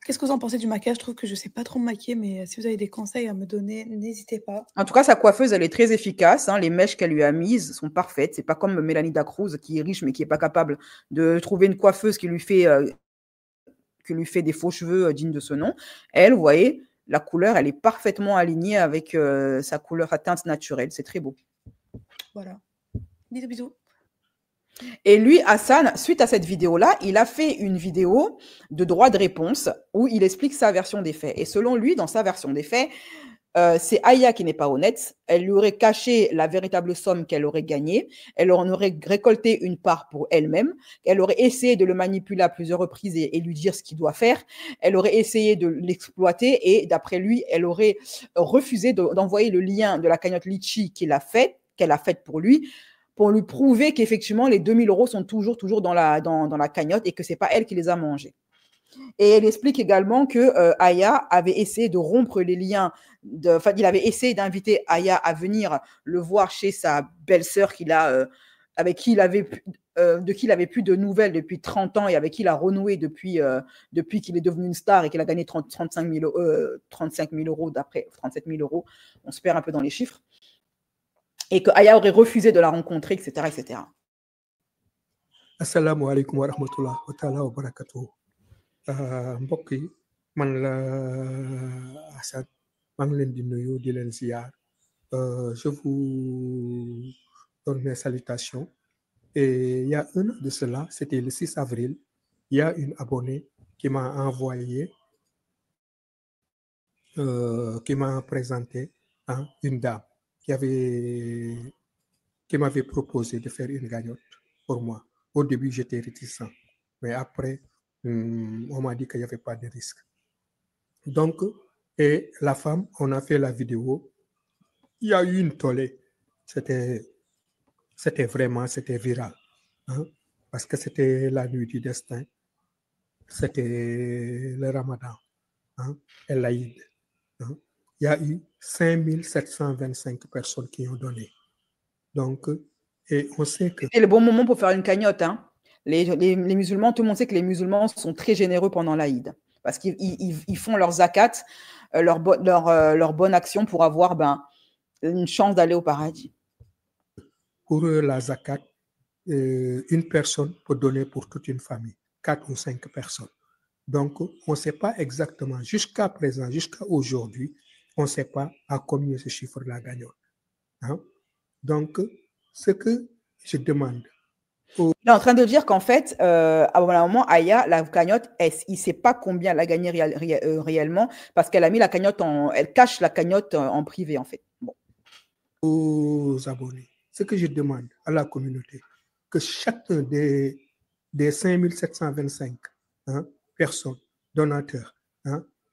Qu'est-ce que vous en pensez du maquillage? Je trouve que je ne sais pas trop me maquiller, mais si vous avez des conseils à me donner, n'hésitez pas. En tout cas, sa coiffeuse, elle est très efficace. Hein. Les mèches qu'elle lui a mises sont parfaites. C'est pas comme Mélanie Dacruz qui est riche mais qui n'est pas capable de trouver une coiffeuse qui lui fait des faux cheveux dignes de ce nom. Elle, vous voyez, la couleur, elle est parfaitement alignée avec sa couleur, sa teinte naturelle. C'est très beau. Voilà. Bisous, bisous. Et lui, Hassan, suite à cette vidéo-là, il a fait une vidéo de droit de réponse où il explique sa version des faits. Et selon lui, dans sa version des faits, c'est Aya qui n'est pas honnête. Elle lui aurait caché la véritable somme qu'elle aurait gagnée. Elle en aurait récolté une part pour elle-même. Elle aurait essayé de le manipuler à plusieurs reprises et lui dire ce qu'il doit faire. Elle aurait essayé de l'exploiter et d'après lui, elle aurait refusé d'envoyer le lien de la cagnotte Litchi qu'elle a faite pour lui prouver qu'effectivement, les 2000 € sont toujours dans la cagnotte et que ce n'est pas elle qui les a mangés. Et elle explique également que Aya avait essayé de rompre les liens. Il avait essayé d'inviter Aya à venir le voir chez sa belle-sœur de qui il avait plus de nouvelles depuis 30 ans et avec qui il a renoué depuis qu'il est devenu une star et qu'il a gagné 35 000 € d'après 37 000 €. On se perd un peu dans les chiffres. Et que Aya aurait refusé de la rencontrer, etc. etc. Assalamu alaikum wa rahmatullah wa ta'ala wa barakatuh. Mbokk yi man la Assane maa ngi leen di nuyu di leen ziar. Je vous donne mes salutations. Et il y a un an de cela, c'était le 6 avril, il y a une abonnée qui m'a envoyé, qui m'a présenté une dame qui m'avait proposé de faire une cagnotte pour moi. Au début, j'étais réticent, mais après, on m'a dit qu'il n'y avait pas de risque. Donc, et la femme, on a fait la vidéo. Il y a eu une tollée. C'était viral. Parce que c'était la nuit du destin. C'était le Ramadan. Et l'Aïd. Il y a eu 5725 personnes qui ont donné. Donc, et on sait que... C'est le bon moment pour faire une cagnotte. Hein. Les musulmans, tout le monde sait que les musulmans sont très généreux pendant l'Aïd. Parce qu'ils font leur zakat, leur bonne action pour avoir une chance d'aller au paradis. Pour la zakat, une personne peut donner pour toute une famille, 4 ou 5 personnes. Donc, on ne sait pas exactement, jusqu'à présent, jusqu'à aujourd'hui, on ne sait pas à combien se chiffre la cagnotte. Donc, ce que je demande... Il est en train de dire qu'en fait, à un moment, Aya, la cagnotte, il ne sait pas combien elle a gagné réellement parce qu'elle a mis la cagnotte elle cache la cagnotte en privé, en fait. Bon. Aux abonnés, ce que je demande à la communauté, que chacun des 5725 personnes, donateurs,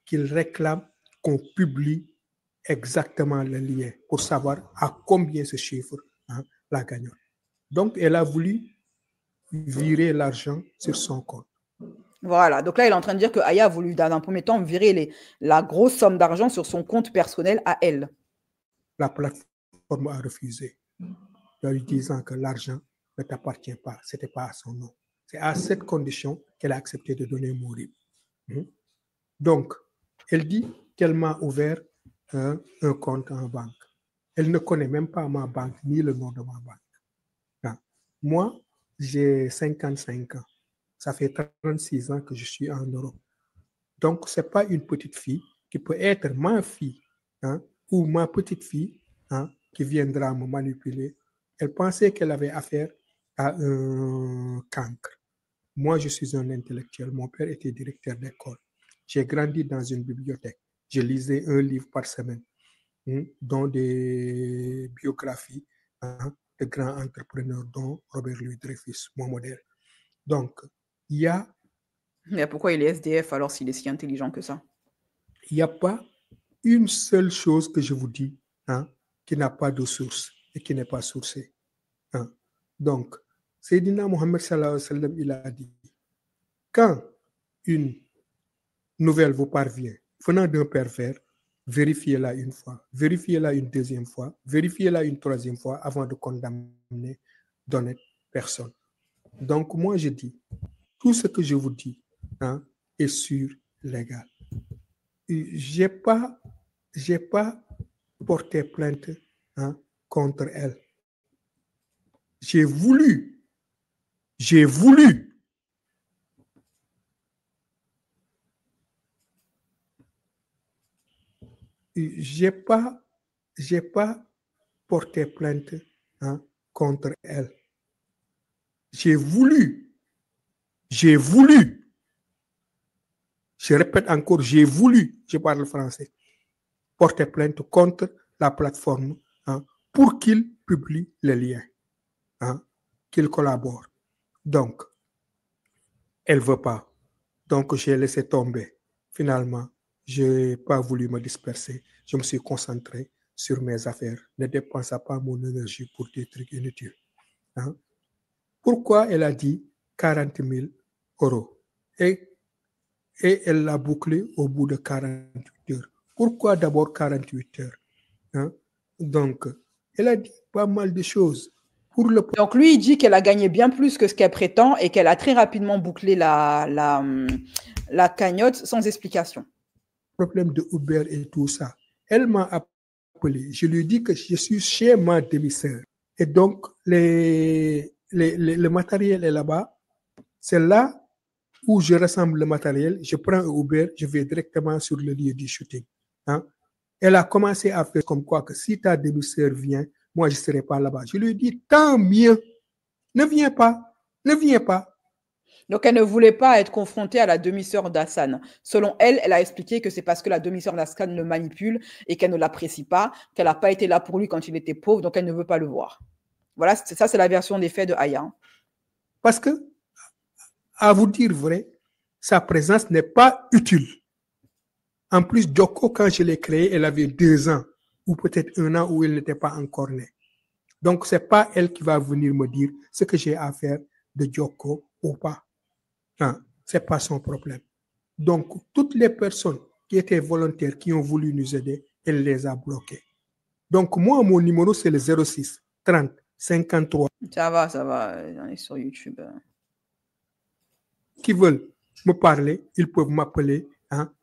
qu'ils réclament qu'on publie exactement le lien pour savoir à combien se chiffre la cagnotte. Donc, elle a voulu virer l'argent sur son compte. Voilà, donc là, elle est en train de dire que Aya a voulu, dans un premier temps, virer la grosse somme d'argent sur son compte personnel à elle. La plateforme a refusé, en lui disant que l'argent ne t'appartient pas, ce n'était pas à son nom. C'est à cette condition qu'elle a accepté de donner Mourib. Donc, elle dit qu'elle m'a ouvert un compte en banque. Elle ne connaît même pas ma banque, ni le nom de ma banque. Moi, j'ai 55 ans. Ça fait 36 ans que je suis en Europe. Donc, ce n'est pas une petite fille qui peut être ma fille ou ma petite fille qui viendra me manipuler. Elle pensait qu'elle avait affaire à un cancre. Moi, je suis un intellectuel. Mon père était directeur d'école. J'ai grandi dans une bibliothèque. Je lisais un livre par semaine, dont des biographies de grands entrepreneurs, dont Robert Louis Dreyfus, mon modèle. Donc, il y a... Mais pourquoi il est SDF alors s'il est si intelligent que ça? Il n'y a pas une seule chose que je vous dis qui n'a pas de source et qui n'est pas sourcée. Hein. Donc, Sayyidina Mohammed sallallahu alayhi wa sallam, il a dit, quand une nouvelle vous parvient venant d'un pervers, vérifiez-la une fois, vérifiez-la une deuxième fois, vérifiez-la une troisième fois avant de condamner d'honnêtes personnes. Donc, moi, je dis, tout ce que je vous dis est sûr, légal. J'ai pas porté plainte contre elle. J'ai voulu j'ai pas porté plainte contre elle. J'ai voulu, je répète encore, j'ai voulu, je parle français, porter plainte contre la plateforme pour qu'il publie les liens, qu'il collabore. Donc, elle ne veut pas. Donc, j'ai laissé tomber. Finalement, je n'ai pas voulu me disperser. Je me suis concentré sur mes affaires. Ne dépensez pas mon énergie pour des trucs inutiles. Pourquoi elle a dit 40 000 euros et elle l'a bouclé au bout de 48 heures. Pourquoi d'abord 48 heures Donc, elle a dit pas mal de choses. Donc, lui, il dit qu'elle a gagné bien plus que ce qu'elle prétend et qu'elle a très rapidement bouclé la cagnotte sans explication. Problème de Uber et tout ça. Elle m'a appelé. Je lui ai dit que je suis chez ma demi-sœur. Et donc, le matériel est là-bas. C'est là où je rassemble le matériel. Je prends un Uber, je vais directement sur le lieu du shooting. Elle a commencé à faire comme quoi que si ta demi-sœur vient, moi, je ne serai pas là-bas. Je lui ai dit, tant mieux. Ne viens pas. Ne viens pas. Donc, elle ne voulait pas être confrontée à la demi-sœur d'Hassan. Selon elle, elle a expliqué que c'est parce que la demi-sœur d'Hassan le manipule et qu'elle ne l'apprécie pas, qu'elle n'a pas été là pour lui quand il était pauvre, donc elle ne veut pas le voir. Voilà, ça, c'est la version des faits de Aya. Parce que, à vous dire vrai, sa présence n'est pas utile. En plus, Joko, quand je l'ai créée, elle avait 2 ans, ou peut-être 1 an où elle n'était pas encore née. Donc, ce n'est pas elle qui va venir me dire ce que j'ai à faire de Joko ou pas. Ce n'est pas son problème. Donc, toutes les personnes qui étaient volontaires, qui ont voulu nous aider, elle les a bloquées. Donc, moi, mon numéro, c'est le 06 30 53. Ça va, on est sur YouTube. Qui veulent me parler, ils peuvent m'appeler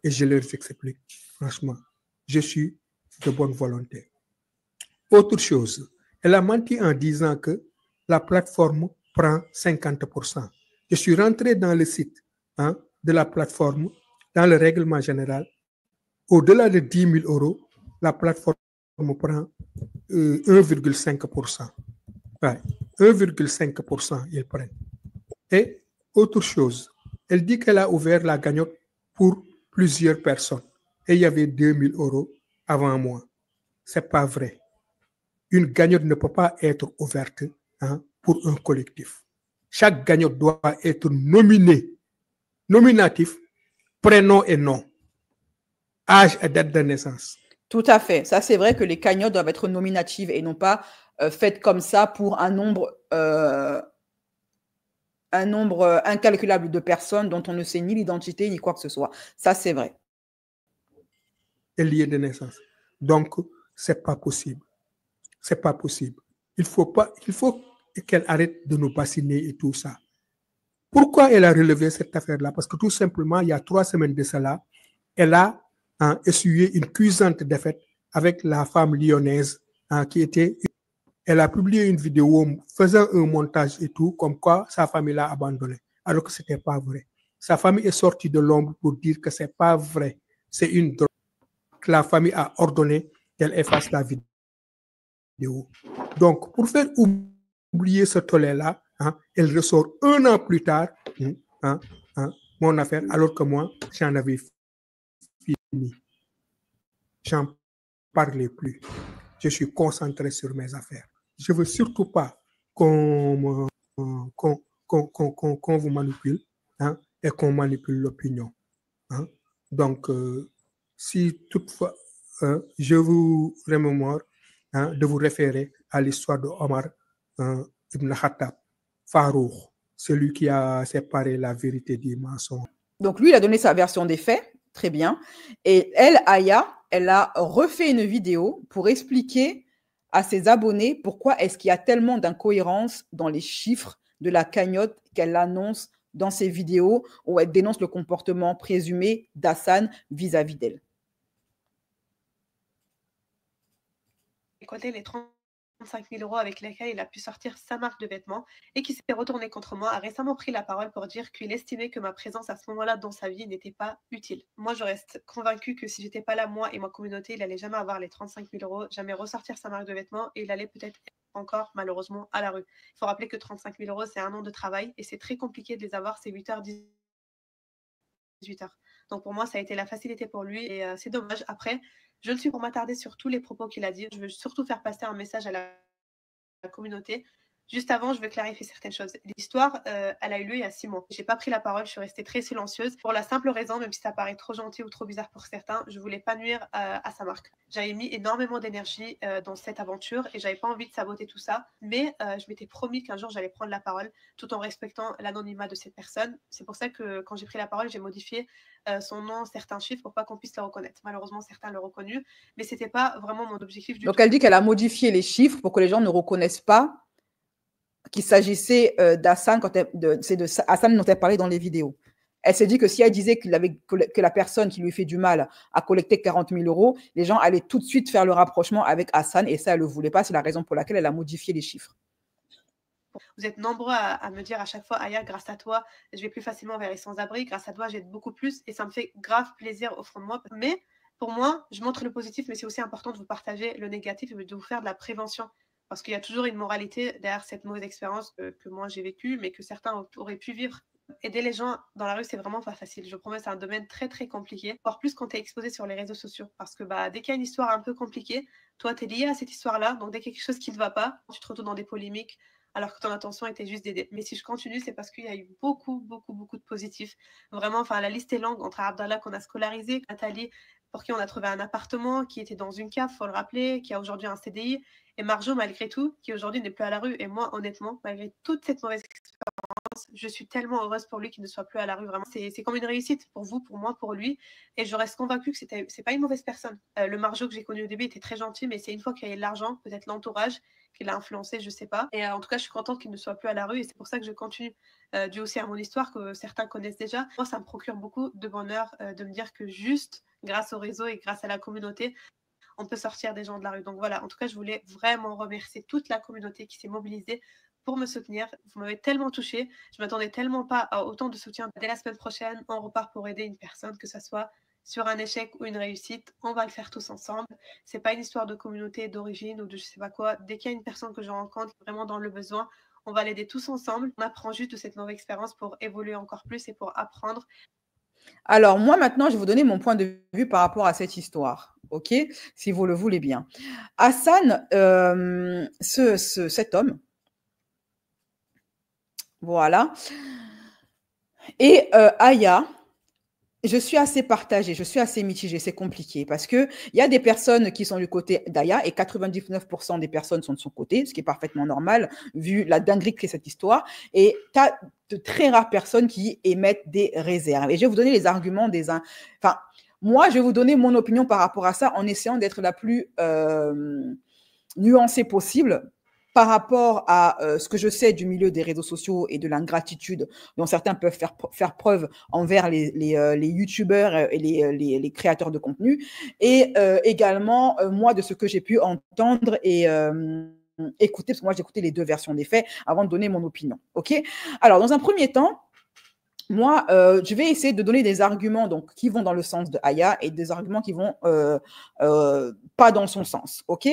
et je leur explique. Franchement, je suis de bonne volonté. Autre chose, elle a menti en disant que la plateforme prend 50%. Je suis rentré dans le site de la plateforme, dans le règlement général. Au-delà de 10 000 euros, la plateforme prend 1,5%. Ouais, 1,5% ils prennent. Et autre chose, elle dit qu'elle a ouvert la cagnotte pour plusieurs personnes. Et il y avait 2 000 euros avant moi. Ce n'est pas vrai. Une cagnotte ne peut pas être ouverte pour un collectif. Chaque cagnotte doit être nominatif, prénom et nom, âge et date de naissance. Tout à fait. Ça, c'est vrai que les cagnottes doivent être nominatives et non pas faites comme ça pour un nombre incalculable de personnes dont on ne sait ni l'identité ni quoi que ce soit. Ça, c'est vrai. Et lieu de naissance. Donc, c'est pas possible. C'est pas possible. Il faut qu'elle arrête de nous bassiner et tout ça. Pourquoi elle a relevé cette affaire-là? Parce que tout simplement, il y a 3 semaines de cela, elle a essuyé une cuisante défaite avec la femme lyonnaise qui était... Elle a publié une vidéo faisant un montage et tout, comme quoi sa famille l'a abandonné, alors que ce n'était pas vrai. Sa famille est sortie de l'ombre pour dire que ce n'est pas vrai. C'est une drogue. La famille a ordonné qu'elle efface la vidéo. Donc, pour faire oublier ce tollé-là, elle ressort 1 an plus tard mon affaire, alors que moi, j'en avais fini. J'en parlais plus. Je suis concentré sur mes affaires. Je ne veux surtout pas qu'on vous manipule et qu'on manipule l'opinion. Donc, si toutefois, je vous remémore de vous référer à l'histoire de Omar Ibn Khattab, Farouk, celui qui a séparé la vérité du mensonge. Donc, lui, il a donné sa version des faits, très bien. Et elle, Aya, elle a refait une vidéo pour expliquer à ses abonnés pourquoi est-ce qu'il y a tellement d'incohérences dans les chiffres de la cagnotte qu'elle annonce dans ses vidéos où elle dénonce le comportement présumé d'Hassan vis-à-vis d'elle. Récolter les 35 000 € avec lesquels il a pu sortir sa marque de vêtements et qui s'est retourné contre moi, a récemment pris la parole pour dire qu'il estimait que ma présence à ce moment-là dans sa vie n'était pas utile. Moi, je reste convaincue que si j'étais pas là, moi et ma communauté, il allait jamais avoir les 35 000 €, jamais ressortir sa marque de vêtements et il allait peut-être encore, malheureusement, à la rue. Il faut rappeler que 35 000 €, c'est un an de travail et c'est très compliqué de les avoir, c'est 8h, 18h. Donc pour moi, ça a été la facilité pour lui et c'est dommage. Après, je ne suis pas pour m'attarder sur tous les propos qu'il a dit. Je veux surtout faire passer un message à la communauté. Juste avant, je veux clarifier certaines choses. L'histoire, elle a eu lieu il y a 6 mois. J'ai pas pris la parole, je suis restée très silencieuse pour la simple raison, même si ça paraît trop gentil ou trop bizarre pour certains, je voulais pas nuire à sa marque. J'avais mis énormément d'énergie dans cette aventure et j'avais pas envie de saboter tout ça, mais je m'étais promis qu'un jour j'allais prendre la parole tout en respectant l'anonymat de cette personne. C'est pour ça que quand j'ai pris la parole, j'ai modifié son nom, certains chiffres pour pas qu'on puisse le reconnaître. Malheureusement, certains l'ont reconnu, mais c'était pas vraiment mon objectif du tout. Donc, elle dit qu'elle a modifié les chiffres pour que les gens ne reconnaissent pas qu'il s'agissait d'Hassan, c'est de Hassan dont elle parlait dans les vidéos. Elle s'est dit que si elle disait que la personne qui lui fait du mal a collecté 40 000 €, les gens allaient tout de suite faire le rapprochement avec Hassan et ça, elle ne le voulait pas. C'est la raison pour laquelle elle a modifié les chiffres. Vous êtes nombreux à me dire à chaque fois, Aya, grâce à toi, je vais plus facilement vers les sans-abri. Grâce à toi, j'aide beaucoup plus et ça me fait grave plaisir au fond de moi. Mais pour moi, je montre le positif, mais c'est aussi important de vous partager le négatif et de vous faire de la prévention. Parce qu'il y a toujours une moralité derrière cette mauvaise expérience que moi j'ai vécue, mais que certains auraient pu vivre. Aider les gens dans la rue, c'est vraiment pas facile. Je promets, c'est un domaine très très compliqué. Voire plus quand tu es exposé sur les réseaux sociaux. Parce que dès qu'il y a une histoire un peu compliquée, toi, tu es lié à cette histoire-là. Donc dès qu'il y a quelque chose qui ne va pas, tu te retrouves dans des polémiques alors que ton intention était juste d'aider. Mais si je continue, c'est parce qu'il y a eu beaucoup de positifs. Vraiment, la liste est longue entre Abdallah qu'on a scolarisé, Nathalie, pour qui on a trouvé un appartement, qui était dans une cave, il faut le rappeler, qui a aujourd'hui un CDI, et Marjo, malgré tout, qui aujourd'hui n'est plus à la rue. Et moi, honnêtement, malgré toute cette mauvaise expérience, je suis tellement heureuse pour lui qu'il ne soit plus à la rue. Vraiment, c'est comme une réussite pour vous, pour moi, pour lui. Et je reste convaincue que c'est pas une mauvaise personne. Le Marjo que j'ai connu au début était très gentil, mais c'est une fois qu'il y a eu l'argent, peut-être l'entourage, qui l'a influencé, je sais pas. Et en tout cas, je suis contente qu'il ne soit plus à la rue et c'est pour ça que je continue. Dû aussi à mon histoire que certains connaissent déjà. Moi, ça me procure beaucoup de bonheur de me dire que juste grâce au réseau et grâce à la communauté, on peut sortir des gens de la rue. Donc voilà, en tout cas, je voulais vraiment remercier toute la communauté qui s'est mobilisée pour me soutenir. Vous m'avez tellement touchée. Je ne m'attendais tellement pas à autant de soutien. Dès la semaine prochaine, on repart pour aider une personne, que ce soit sur un échec ou une réussite. On va le faire tous ensemble. C'est pas une histoire de communauté, d'origine ou de je sais pas quoi. Dès qu'il y a une personne que je rencontre vraiment dans le besoin, on va l'aider tous ensemble. On apprend juste de cette nouvelle expérience pour évoluer encore plus et pour apprendre. Alors, moi, maintenant, je vais vous donner mon point de vue par rapport à cette histoire, ok? Si vous le voulez bien. Hassan, cet homme, voilà, et Aya, je suis assez partagée, je suis assez mitigée, c'est compliqué parce qu'il y a des personnes qui sont du côté d'Aya et 99% des personnes sont de son côté, ce qui est parfaitement normal vu la dinguerie que c'est cette histoire. Et tu as de très rares personnes qui émettent des réserves. Et je vais vous donner les arguments des uns. Enfin, moi, je vais vous donner mon opinion par rapport à ça en essayant d'être la plus nuancée possible par rapport à ce que je sais du milieu des réseaux sociaux et de l'ingratitude dont certains peuvent faire preuve envers les youtubeurs et les créateurs de contenu, et également, moi, de ce que j'ai pu entendre et écouter, parce que moi, j'ai écouté les deux versions des faits avant de donner mon opinion. OK ? Alors, dans un premier temps, moi, je vais essayer de donner des arguments donc, qui vont dans le sens de Aya et des arguments qui vont pas dans son sens. OK ?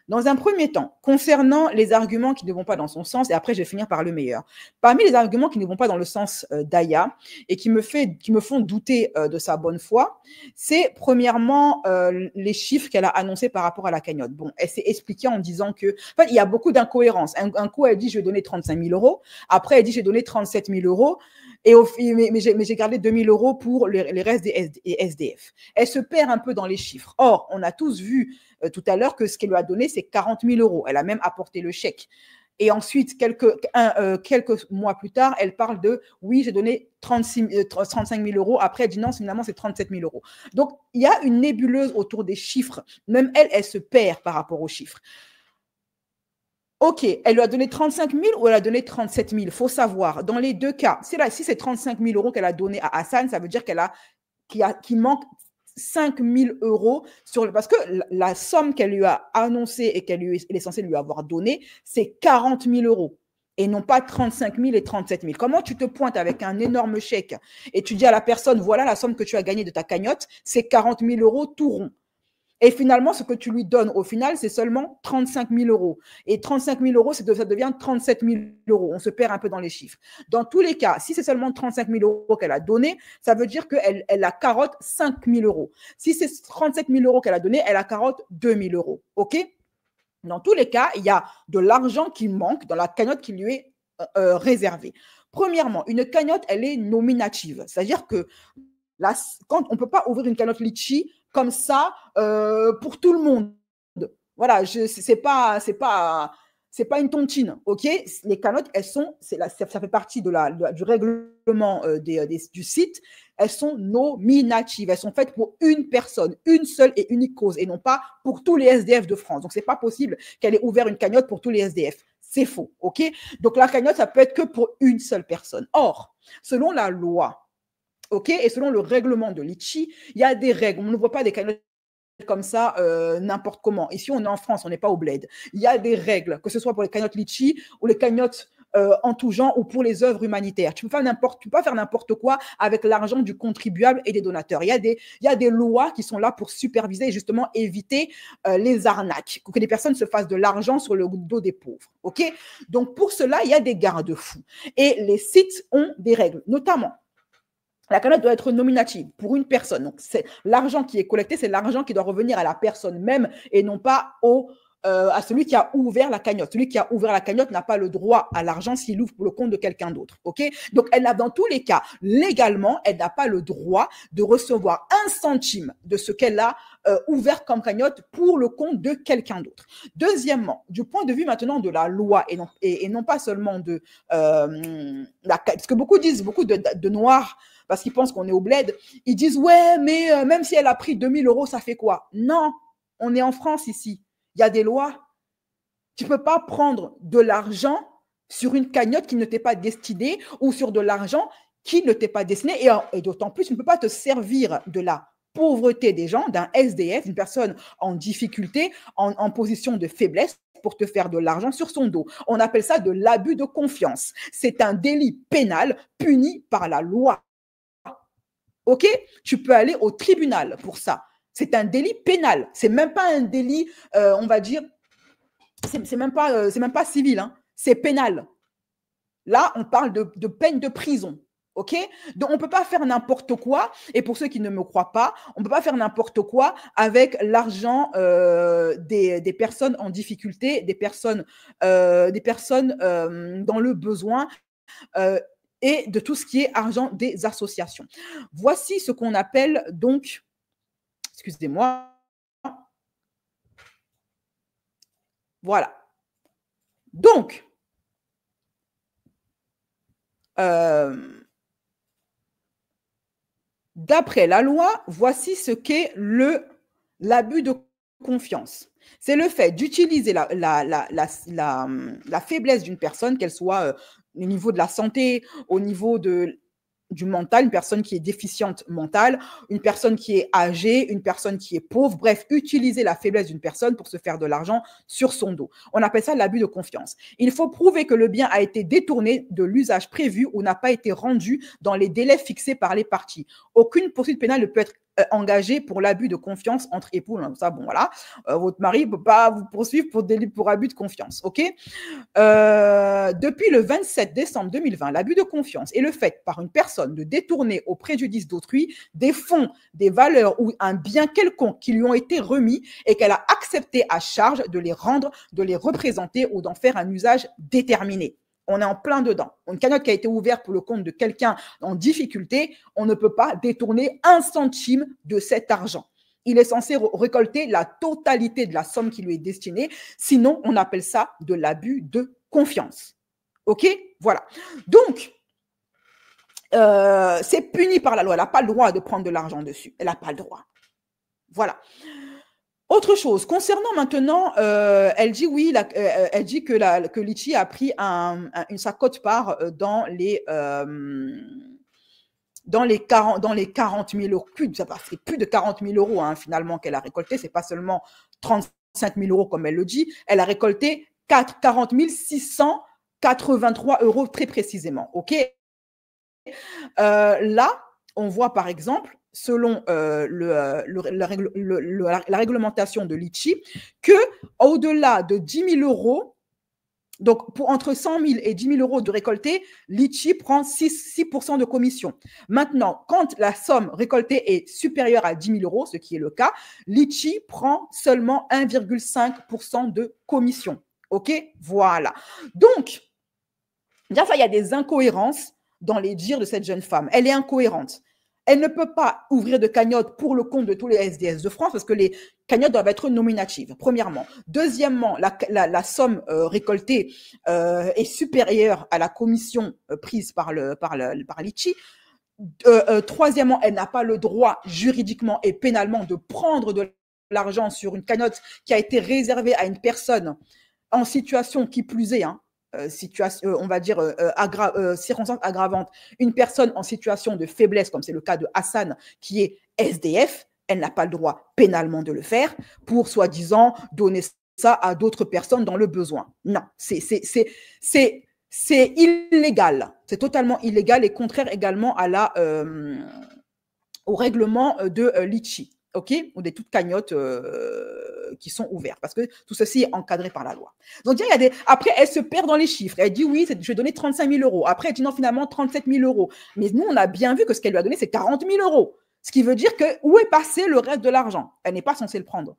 Dans un premier temps, concernant les arguments qui ne vont pas dans son sens, et après, je vais finir par le meilleur. Parmi les arguments qui ne vont pas dans le sens d'Aya et qui me font douter de sa bonne foi, c'est premièrement les chiffres qu'elle a annoncés par rapport à la cagnotte. Bon, elle s'est expliquée en disant que, en fait, il y a beaucoup d'incohérences. Un coup, elle dit, je vais donner 35 000 €. Après, elle dit, je vais donner 37 000 €. Mais j'ai gardé 2 000 € pour les restes des SDF. Elle se perd un peu dans les chiffres. Or, on a tous vu tout à l'heure que ce qu'elle lui a donné, c'est 40 000 €. Elle a même apporté le chèque. Et ensuite, quelques mois plus tard, elle parle de « oui, j'ai donné 35 000 euros ». Après, elle dit « non, finalement, c'est 37 000 euros ». Donc, il y a une nébuleuse autour des chiffres. Même elle se perd par rapport aux chiffres. OK, elle lui a donné 35 000 ou elle a donné 37 000 ? Il faut savoir, dans les deux cas, si c'est 35 000 euros qu'elle a donné à Hassan, ça veut dire qu'il manque 5 000 euros parce que la somme qu'elle lui a annoncée et qu'elle est censée lui avoir donnée, c'est 40 000 euros et non pas 35 000 et 37 000. Comment tu te pointes avec un énorme chèque et tu dis à la personne, voilà la somme que tu as gagnée de ta cagnotte, c'est 40 000 euros tout rond. Et finalement, ce que tu lui donnes au final, c'est seulement 35 000 euros. Et 35 000 euros, ça devient 37 000 euros. On se perd un peu dans les chiffres. Dans tous les cas, si c'est seulement 35 000 euros qu'elle a donné, ça veut dire qu'elle a carotte 5 000 euros. Si c'est 37 000 euros qu'elle a donné, elle a carotte 2 000 euros. OK ? Dans tous les cas, il y a de l'argent qui manque dans la cagnotte qui lui est réservée. Premièrement, une cagnotte, elle est nominative. C'est-à-dire que quand on ne peut pas ouvrir une cagnotte Litchi comme ça pour tout le monde. Voilà, c'est pas une tontine, ok ? Les cagnottes, ça fait partie du règlement du site. Elles sont nominatives. Elles sont faites pour une personne, une seule et unique cause, et non pas pour tous les SDF de France. Donc, c'est pas possible qu'elle ait ouvert une cagnotte pour tous les SDF. C'est faux, ok ? Donc, la cagnotte, ça peut être que pour une seule personne. Or, selon la loi, OK, et selon le règlement de Litchi, il y a des règles. On ne voit pas des cagnottes comme ça n'importe comment. Ici, on est en France, on n'est pas au bled. Il y a des règles, que ce soit pour les cagnottes Litchi ou les cagnottes en tout genre ou pour les œuvres humanitaires. Tu ne peux pas faire n'importe quoi avec l'argent du contribuable et des donateurs. Il y a des lois qui sont là pour superviser et justement éviter les arnaques, que les personnes se fassent de l'argent sur le dos des pauvres. OK ? Donc, pour cela, il y a des garde-fous. Et les sites ont des règles, notamment la cagnotte doit être nominative pour une personne. Donc, c'est l'argent qui est collecté, c'est l'argent qui doit revenir à la personne même et non pas à celui qui a ouvert la cagnotte. Celui qui a ouvert la cagnotte n'a pas le droit à l'argent s'il ouvre pour le compte de quelqu'un d'autre. OK ? Donc, dans tous les cas, légalement, elle n'a pas le droit de recevoir 1 centime de ce qu'elle a ouvert comme cagnotte pour le compte de quelqu'un d'autre. Deuxièmement, du point de vue maintenant de la loi et non pas seulement de parce que beaucoup disent, beaucoup de noirs, parce qu'ils pensent qu'on est au bled, ils disent « ouais, mais même si elle a pris 2 000 euros, ça fait quoi ?» Non, on est en France ici. Il y a des lois. Tu ne peux pas prendre de l'argent sur une cagnotte qui ne t'est pas destinée ou sur de l'argent qui ne t'est pas destiné. Et d'autant plus, tu ne peux pas te servir de la pauvreté des gens, d'un SDF, une personne en difficulté, en position de faiblesse, pour te faire de l'argent sur son dos. On appelle ça de l'abus de confiance. C'est un délit pénal puni par la loi. OK ? Tu peux aller au tribunal pour ça. C'est un délit pénal. C'est même pas un délit, on va dire, c'est même pas civil, hein. C'est pénal. Là, on parle de peine de prison. OK ? Donc, on ne peut pas faire n'importe quoi. Et pour ceux qui ne me croient pas, on ne peut pas faire n'importe quoi avec l'argent des personnes en difficulté, des personnes dans le besoin. Et de tout ce qui est argent des associations. Voici ce qu'on appelle donc, excusez-moi, voilà. Donc, d'après la loi, voici ce qu'est l'abus de confiance. C'est le fait d'utiliser la faiblesse d'une personne, qu'elle soit au niveau de la santé, au niveau du mental, une personne qui est déficiente mentale, une personne qui est âgée, une personne qui est pauvre, bref, utiliser la faiblesse d'une personne pour se faire de l'argent sur son dos. On appelle ça l'abus de confiance. Il faut prouver que le bien a été détourné de l'usage prévu ou n'a pas été rendu dans les délais fixés par les parties. Aucune poursuite pénale ne peut être engagée pour l'abus de confiance entre époux. Ça, bon, voilà. Votre mari ne peut pas vous poursuivre pour abus de confiance. OK ? Depuis le 27 décembre 2020, l'abus de confiance est le fait par une personne de détourner au préjudice d'autrui des fonds, des valeurs ou un bien quelconque qui lui ont été remis et qu'elle a accepté à charge de les rendre, de les représenter ou d'en faire un usage déterminé. On est en plein dedans. Une cagnotte qui a été ouverte pour le compte de quelqu'un en difficulté, on ne peut pas détourner 1 centime de cet argent. Il est censé récolter la totalité de la somme qui lui est destinée. Sinon, on appelle ça de l'abus de confiance. OK? Voilà. Donc, c'est puni par la loi. Elle n'a pas le droit de prendre de l'argent dessus. Elle n'a pas le droit. Voilà. Autre chose, concernant maintenant, elle dit oui, elle dit que Litchi a pris sa quote-part dans les 40 000 euros, c'est plus de 40 000 euros hein, finalement qu'elle a récolté, c'est pas seulement 35 000 euros comme elle le dit, elle a récolté 40 683 euros très précisément, ok. Là, on voit par exemple, selon la réglementation de Litchi, que au-delà de 10 000 euros, donc pour entre 100 000 et 10 000 euros de récolté, Litchi prend 6% de commission. Maintenant, quand la somme récoltée est supérieure à 10 000 euros, ce qui est le cas, Litchi prend seulement 1,5% de commission. OK? Voilà. Donc, bien ça, il y a des incohérences dans les dires de cette jeune femme. Elle est incohérente. Elle ne peut pas ouvrir de cagnotte pour le compte de tous les SDS de France parce que les cagnottes doivent être nominatives, premièrement. Deuxièmement, la somme récoltée est supérieure à la commission prise par Litchi. Troisièmement, elle n'a pas le droit juridiquement et pénalement de prendre de l'argent sur une cagnotte qui a été réservée à une personne en situation qui plus est, situation, on va dire, circonstance aggravante, une personne en situation de faiblesse, comme c'est le cas de Hassan, qui est SDF, elle n'a pas le droit pénalement de le faire pour, soi-disant, donner ça à d'autres personnes dans le besoin. Non, c'est illégal. C'est totalement illégal et contraire également à au règlement de Litchi. OK, ou des toutes cagnottes qui sont ouvertes, parce que tout ceci est encadré par la loi. Donc, après, elle se perd dans les chiffres. Elle dit, oui, je vais donner 35 000 euros. Après, elle dit, non, finalement, 37 000 euros. Mais nous, on a bien vu que ce qu'elle lui a donné, c'est 40 000 euros. Ce qui veut dire que où est passé le reste de l'argent? Elle n'est pas censée le prendre.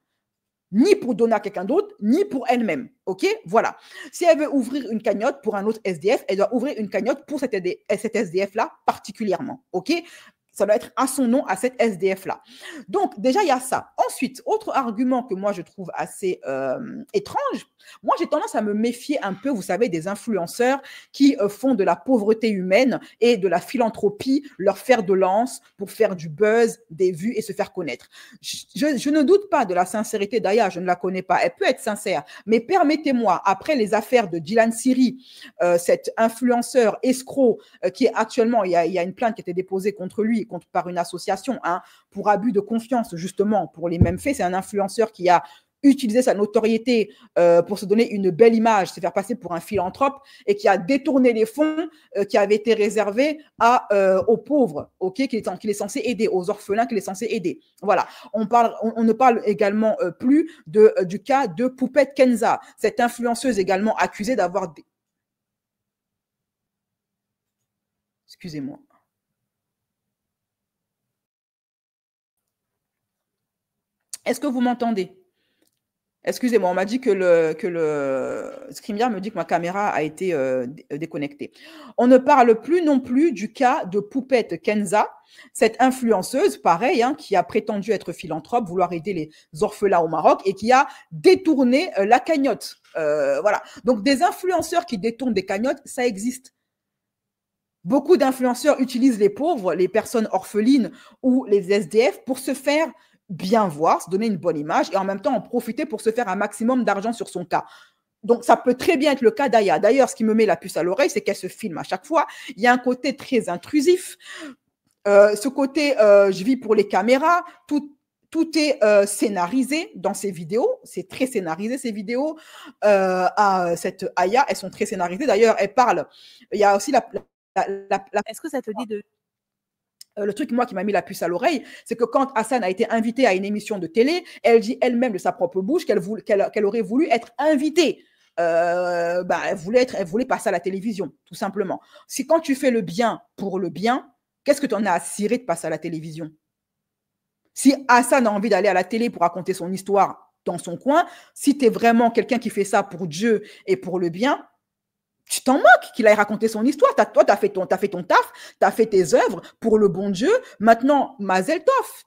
Ni pour donner à quelqu'un d'autre, ni pour elle-même. OK? Voilà. Si elle veut ouvrir une cagnotte pour un autre SDF, elle doit ouvrir une cagnotte pour cet SDF-là particulièrement. OK? Ça doit être à son nom, à cet SDF-là. Donc, déjà, il y a ça. Ensuite, autre argument que moi, je trouve assez étrange, moi, j'ai tendance à me méfier un peu, vous savez, des influenceurs qui font de la pauvreté humaine et de la philanthropie leur fer de lance pour faire du buzz, des vues et se faire connaître. Je ne doute pas de la sincérité d'Aya, je ne la connais pas. Elle peut être sincère, mais permettez-moi, après les affaires de Dylan Siri, cet influenceur escroc qui est actuellement, il y a une plainte qui a été déposée contre lui, par une association pour abus de confiance, justement, pour les mêmes faits. C'est un influenceur qui a utilisé sa notoriété pour se donner une belle image, se faire passer pour un philanthrope et qui a détourné les fonds qui avaient été réservés aux pauvres, qu'il est censé aider, aux orphelins qu'il est censé aider. Voilà. On ne parle également plus du cas de Poupette Kenza, cette influenceuse également accusée d'avoir... Excusez-moi. Est-ce que vous m'entendez? Excusez-moi, on m'a dit que le StreamYard me dit que ma caméra a été déconnectée. On ne parle plus non plus du cas de Poupette Kenza, cette influenceuse, pareil, qui a prétendu être philanthrope, vouloir aider les orphelins au Maroc et qui a détourné la cagnotte. Voilà. Donc, des influenceurs qui détournent des cagnottes, ça existe. Beaucoup d'influenceurs utilisent les pauvres, les personnes orphelines ou les SDF pour se faire bien voir, se donner une bonne image et en même temps en profiter pour se faire un maximum d'argent sur son cas. Donc, ça peut très bien être le cas d'Aya. D'ailleurs, ce qui me met la puce à l'oreille, c'est qu'elle se filme à chaque fois. Il y a un côté très intrusif. Ce côté, je vis pour les caméras, tout est scénarisé dans ces vidéos. C'est très scénarisé, ces vidéos. À cette Aya, elles sont très scénarisées. D'ailleurs, elle parle. Il y a aussi Est-ce que ça te dit de... Le truc, moi, qui m'a mis la puce à l'oreille, c'est que quand Hassan a été invité à une émission de télé, elle dit elle-même de sa propre bouche qu'elle aurait voulu être invitée. Elle voulait passer à la télévision, tout simplement. Si quand tu fais le bien pour le bien, qu'est-ce que tu en as à cirer de passer à la télévision? Si Hassan a envie d'aller à la télé pour raconter son histoire dans son coin, si tu es vraiment quelqu'un qui fait ça pour Dieu et pour le bien, tu t'en moques qu'il aille raconter son histoire. Toi, tu as fait ton taf, tu as fait tes œuvres pour le bon Dieu. Maintenant, Mazel Tov.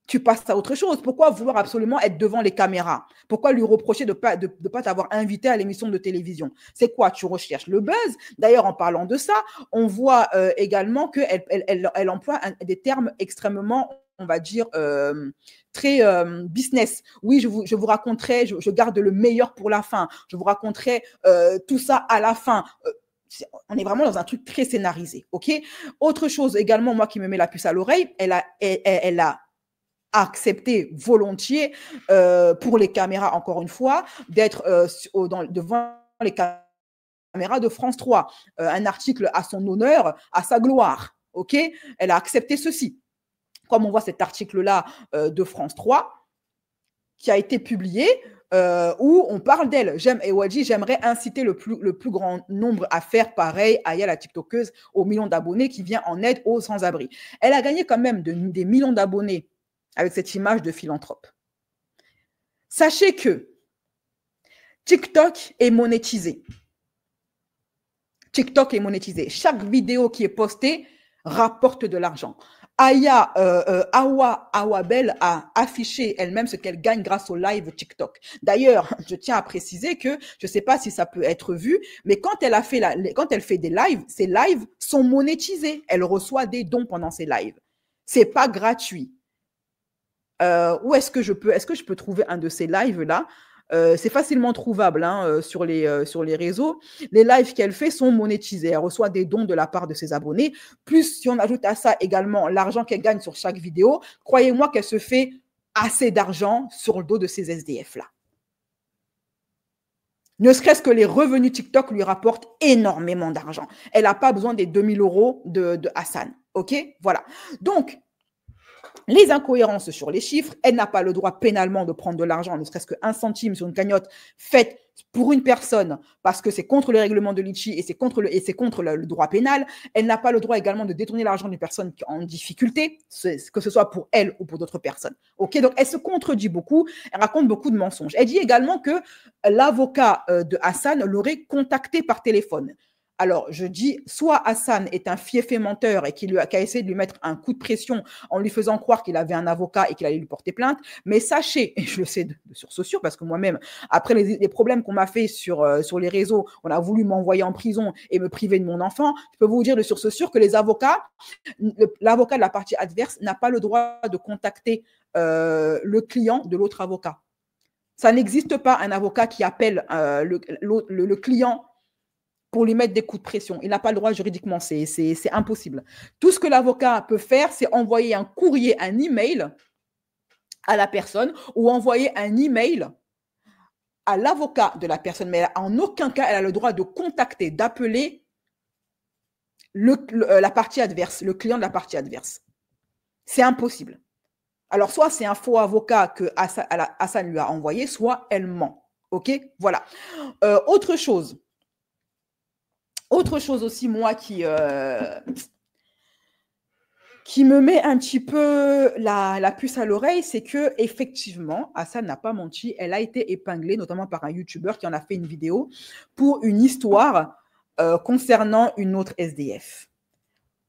tu passes à autre chose. Pourquoi vouloir absolument être devant les caméras? Pourquoi lui reprocher de ne pas t'avoir invité à l'émission de télévision? C'est quoi? Tu recherches le buzz. D'ailleurs, en parlant de ça, on voit également qu'elle emploie des termes extrêmement, on va dire, très business. Oui, je vous raconterai, je garde le meilleur pour la fin. Je vous raconterai tout ça à la fin. On est vraiment dans un truc très scénarisé, ok? Autre chose également, moi qui me met la puce à l'oreille, elle a accepté volontiers pour les caméras, encore une fois, d'être devant les caméras de France 3. Un article à son honneur, à sa gloire, ok? Elle a accepté ceci. Comme on voit cet article-là de France 3 qui a été publié, où on parle d'elle. J'aimerais inciter le plus grand nombre à faire pareil. Aya, la TikTokeuse, aux millions d'abonnés qui vient en aide aux sans-abri. Elle a gagné quand même des millions d'abonnés avec cette image de philanthrope. Sachez que TikTok est monétisé. TikTok est monétisé. Chaque vidéo qui est postée rapporte de l'argent. Aya Awabel a affiché elle-même ce qu'elle gagne grâce au live TikTok. D'ailleurs, je tiens à préciser que je ne sais pas si ça peut être vu, mais quand elle fait des lives, ces lives sont monétisés. Elle reçoit des dons pendant ses lives. C'est pas gratuit. Où est-ce que je peux trouver un de ces lives là? C'est facilement trouvable hein, sur les réseaux. Les lives qu'elle fait sont monétisés. Elle reçoit des dons de la part de ses abonnés. Plus, si on ajoute à ça également l'argent qu'elle gagne sur chaque vidéo, croyez-moi qu'elle se fait assez d'argent sur le dos de ces SDF-là. Ne serait-ce que les revenus TikTok lui rapportent énormément d'argent. Elle n'a pas besoin des 2000 € de Hassan. OK? Voilà. Donc, les incohérences sur les chiffres, elle n'a pas le droit pénalement de prendre de l'argent, ne serait-ce qu'un centime sur une cagnotte faite pour une personne, parce que c'est contre le règlement de Litchi et c'est contre le droit pénal. Elle n'a pas le droit également de détourner l'argent d'une personne en difficulté, que ce soit pour elle ou pour d'autres personnes. Ok, donc elle se contredit beaucoup, elle raconte beaucoup de mensonges. Elle dit également que l'avocat de Hassan l'aurait contacté par téléphone. Alors, je dis, soit Hassan est un fiefé menteur et qui a essayé de lui mettre un coup de pression en lui faisant croire qu'il avait un avocat et qu'il allait lui porter plainte. Mais sachez, et je le sais de source sûre, parce que moi-même, après les problèmes qu'on m'a fait sur les réseaux, on a voulu m'envoyer en prison et me priver de mon enfant, je peux vous dire de source sûre que l'avocat de la partie adverse n'a pas le droit de contacter le client de l'autre avocat. Ça n'existe pas un avocat qui appelle le client pour lui mettre des coups de pression. Il n'a pas le droit juridiquement, c'est impossible. Tout ce que l'avocat peut faire, c'est envoyer un courrier, un email à la personne ou envoyer un email à l'avocat de la personne. Mais en aucun cas, elle a le droit de contacter, d'appeler la partie adverse, le client de la partie adverse. C'est impossible. Alors, soit c'est un faux avocat que Hassan lui a envoyé, soit elle ment. OK? Voilà. Autre chose aussi, moi, qui me met un petit peu la puce à l'oreille, c'est que effectivement, Hassan n'a pas menti. Elle a été épinglée, notamment par un YouTuber qui en a fait une vidéo pour une histoire concernant une autre SDF,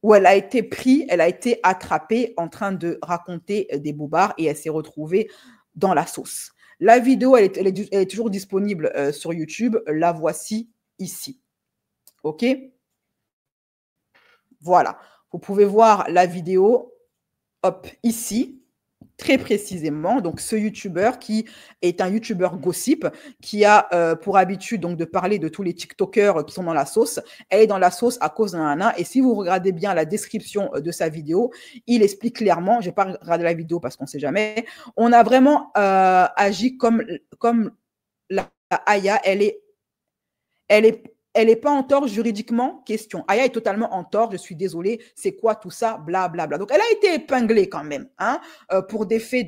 où elle a été attrapée en train de raconter des bobards et elle s'est retrouvée dans la sauce. La vidéo, elle est toujours disponible sur YouTube. La voici ici. OK? Voilà. Vous pouvez voir la vidéo, hop, ici, très précisément. Donc, ce YouTuber qui est un YouTuber gossip, qui a pour habitude donc, de parler de tous les TikTokers qui sont dans la sauce. Elle est dans la sauce à cause d'un nana. Et si vous regardez bien la description de sa vidéo, il explique clairement, je n'ai pas regardé la vidéo parce qu'on ne sait jamais, on a vraiment agi comme la Aya, elle n'est pas en tort juridiquement, question. Aya est totalement en tort, je suis désolée, c'est quoi tout ça, blablabla. Donc, elle a été épinglée quand même hein, pour des faits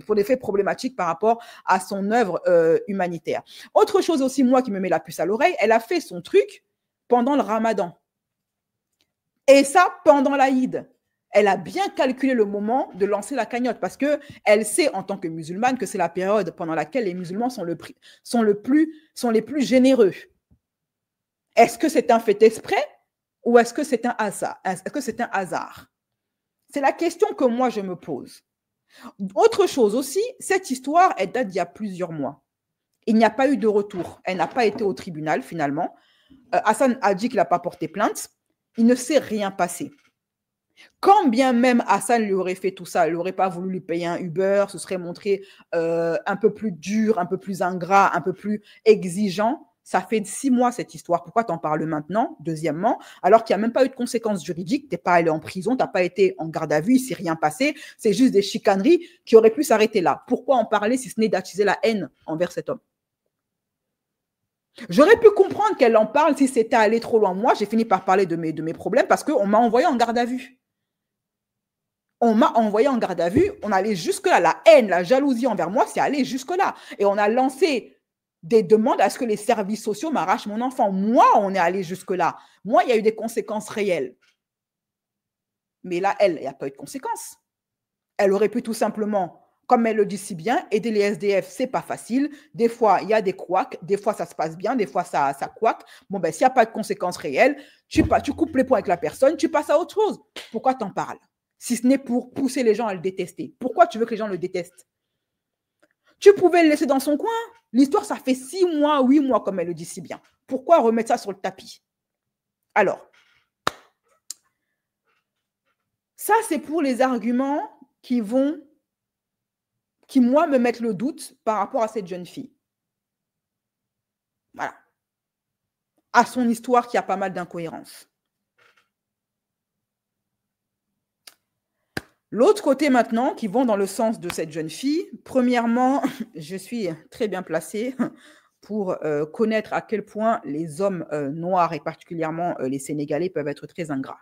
pour des faits problématiques par rapport à son œuvre humanitaire. Autre chose aussi, moi, qui me met la puce à l'oreille, elle a fait son truc pendant le Ramadan. Et ça, pendant l'Aïd. Elle a bien calculé le moment de lancer la cagnotte parce qu'elle sait en tant que musulmane que c'est la période pendant laquelle les musulmans sont les plus généreux. Est-ce que c'est un fait exprès ou est-ce que c'est un hasard? C'est la question que moi je me pose. Autre chose aussi, cette histoire, elle date d'il y a plusieurs mois. Il n'y a pas eu de retour. Elle n'a pas été au tribunal, finalement. Hassan a dit qu'il n'a pas porté plainte. Il ne s'est rien passé. Quand bien même Hassan lui aurait fait tout ça, il n'aurait pas voulu lui payer un Uber, se serait montré un peu plus dur, un peu plus ingrat, un peu plus exigeant. Ça fait 6 mois cette histoire. Pourquoi t'en parles maintenant? Deuxièmement, alors qu'il n'y a même pas eu de conséquences juridiques, tu n'es pas allé en prison, tu n'as pas été en garde à vue, il ne s'est rien passé. C'est juste des chicaneries qui auraient pu s'arrêter là. Pourquoi en parler si ce n'est d'attiser la haine envers cet homme? J'aurais pu comprendre qu'elle en parle si c'était allé trop loin. Moi, j'ai fini par parler de mes problèmes parce qu'on m'a envoyé en garde à vue. On m'a envoyé en garde à vue, on allait jusque-là. La haine, la jalousie envers moi, c'est allé jusque-là. Et on a lancé des demandes à ce que les services sociaux m'arrachent mon enfant. Moi, on est allé jusque-là. Moi, il y a eu des conséquences réelles. Mais là, elle, il n'y a pas eu de conséquences. Elle aurait pu tout simplement, comme elle le dit si bien, aider les SDF, c'est pas facile. Des fois, il y a des couacs, des fois, ça se passe bien, des fois, ça couac. Bon, ben, s'il n'y a pas de conséquences réelles, tu coupes les points avec la personne, tu passes à autre chose. Pourquoi t'en parles? Si ce n'est pour pousser les gens à le détester. Pourquoi tu veux que les gens le détestent? Tu pouvais le laisser dans son coin. L'histoire, ça fait 6 mois, 8 mois, comme elle le dit si bien. Pourquoi remettre ça sur le tapis? Alors, ça, c'est pour les arguments qui, moi, me mettent le doute par rapport à cette jeune fille. Voilà. À son histoire qui a pas mal d'incohérences. L'autre côté maintenant, qui vont dans le sens de cette jeune fille, premièrement, je suis très bien placée pour connaître à quel point les hommes noirs et particulièrement les Sénégalais peuvent être très ingrats.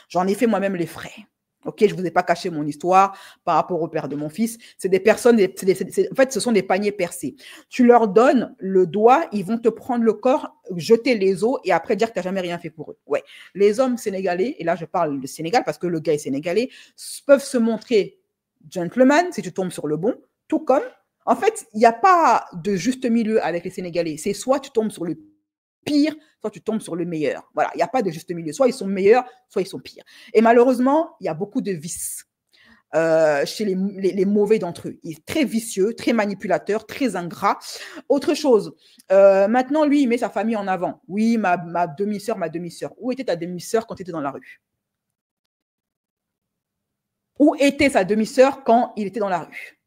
J'en ai fait moi-même les frais. Ok, je ne vous ai pas caché mon histoire par rapport au père de mon fils. C'est des personnes, en fait, ce sont des paniers percés. Tu leur donnes le doigt, ils vont te prendre le corps, jeter les os et après dire que tu n'as jamais rien fait pour eux. Ouais. Les hommes sénégalais, et là je parle du Sénégal parce que le gars est sénégalais, peuvent se montrer gentleman si tu tombes sur le bon, tout comme, en fait, il n'y a pas de juste milieu avec les Sénégalais. C'est soit tu tombes sur le pire, soit tu tombes sur le meilleur. Voilà, il n'y a pas de juste milieu. Soit ils sont meilleurs, soit ils sont pires. Et malheureusement, il y a beaucoup de vices chez les mauvais d'entre eux. Il est très vicieux, très manipulateur, très ingrat. Autre chose, maintenant, lui, il met sa famille en avant. Oui, ma demi-sœur, ma demi-sœur. Où était ta demi-sœur quand tu étais dans la rue? Où était sa demi-sœur quand il était dans la rue?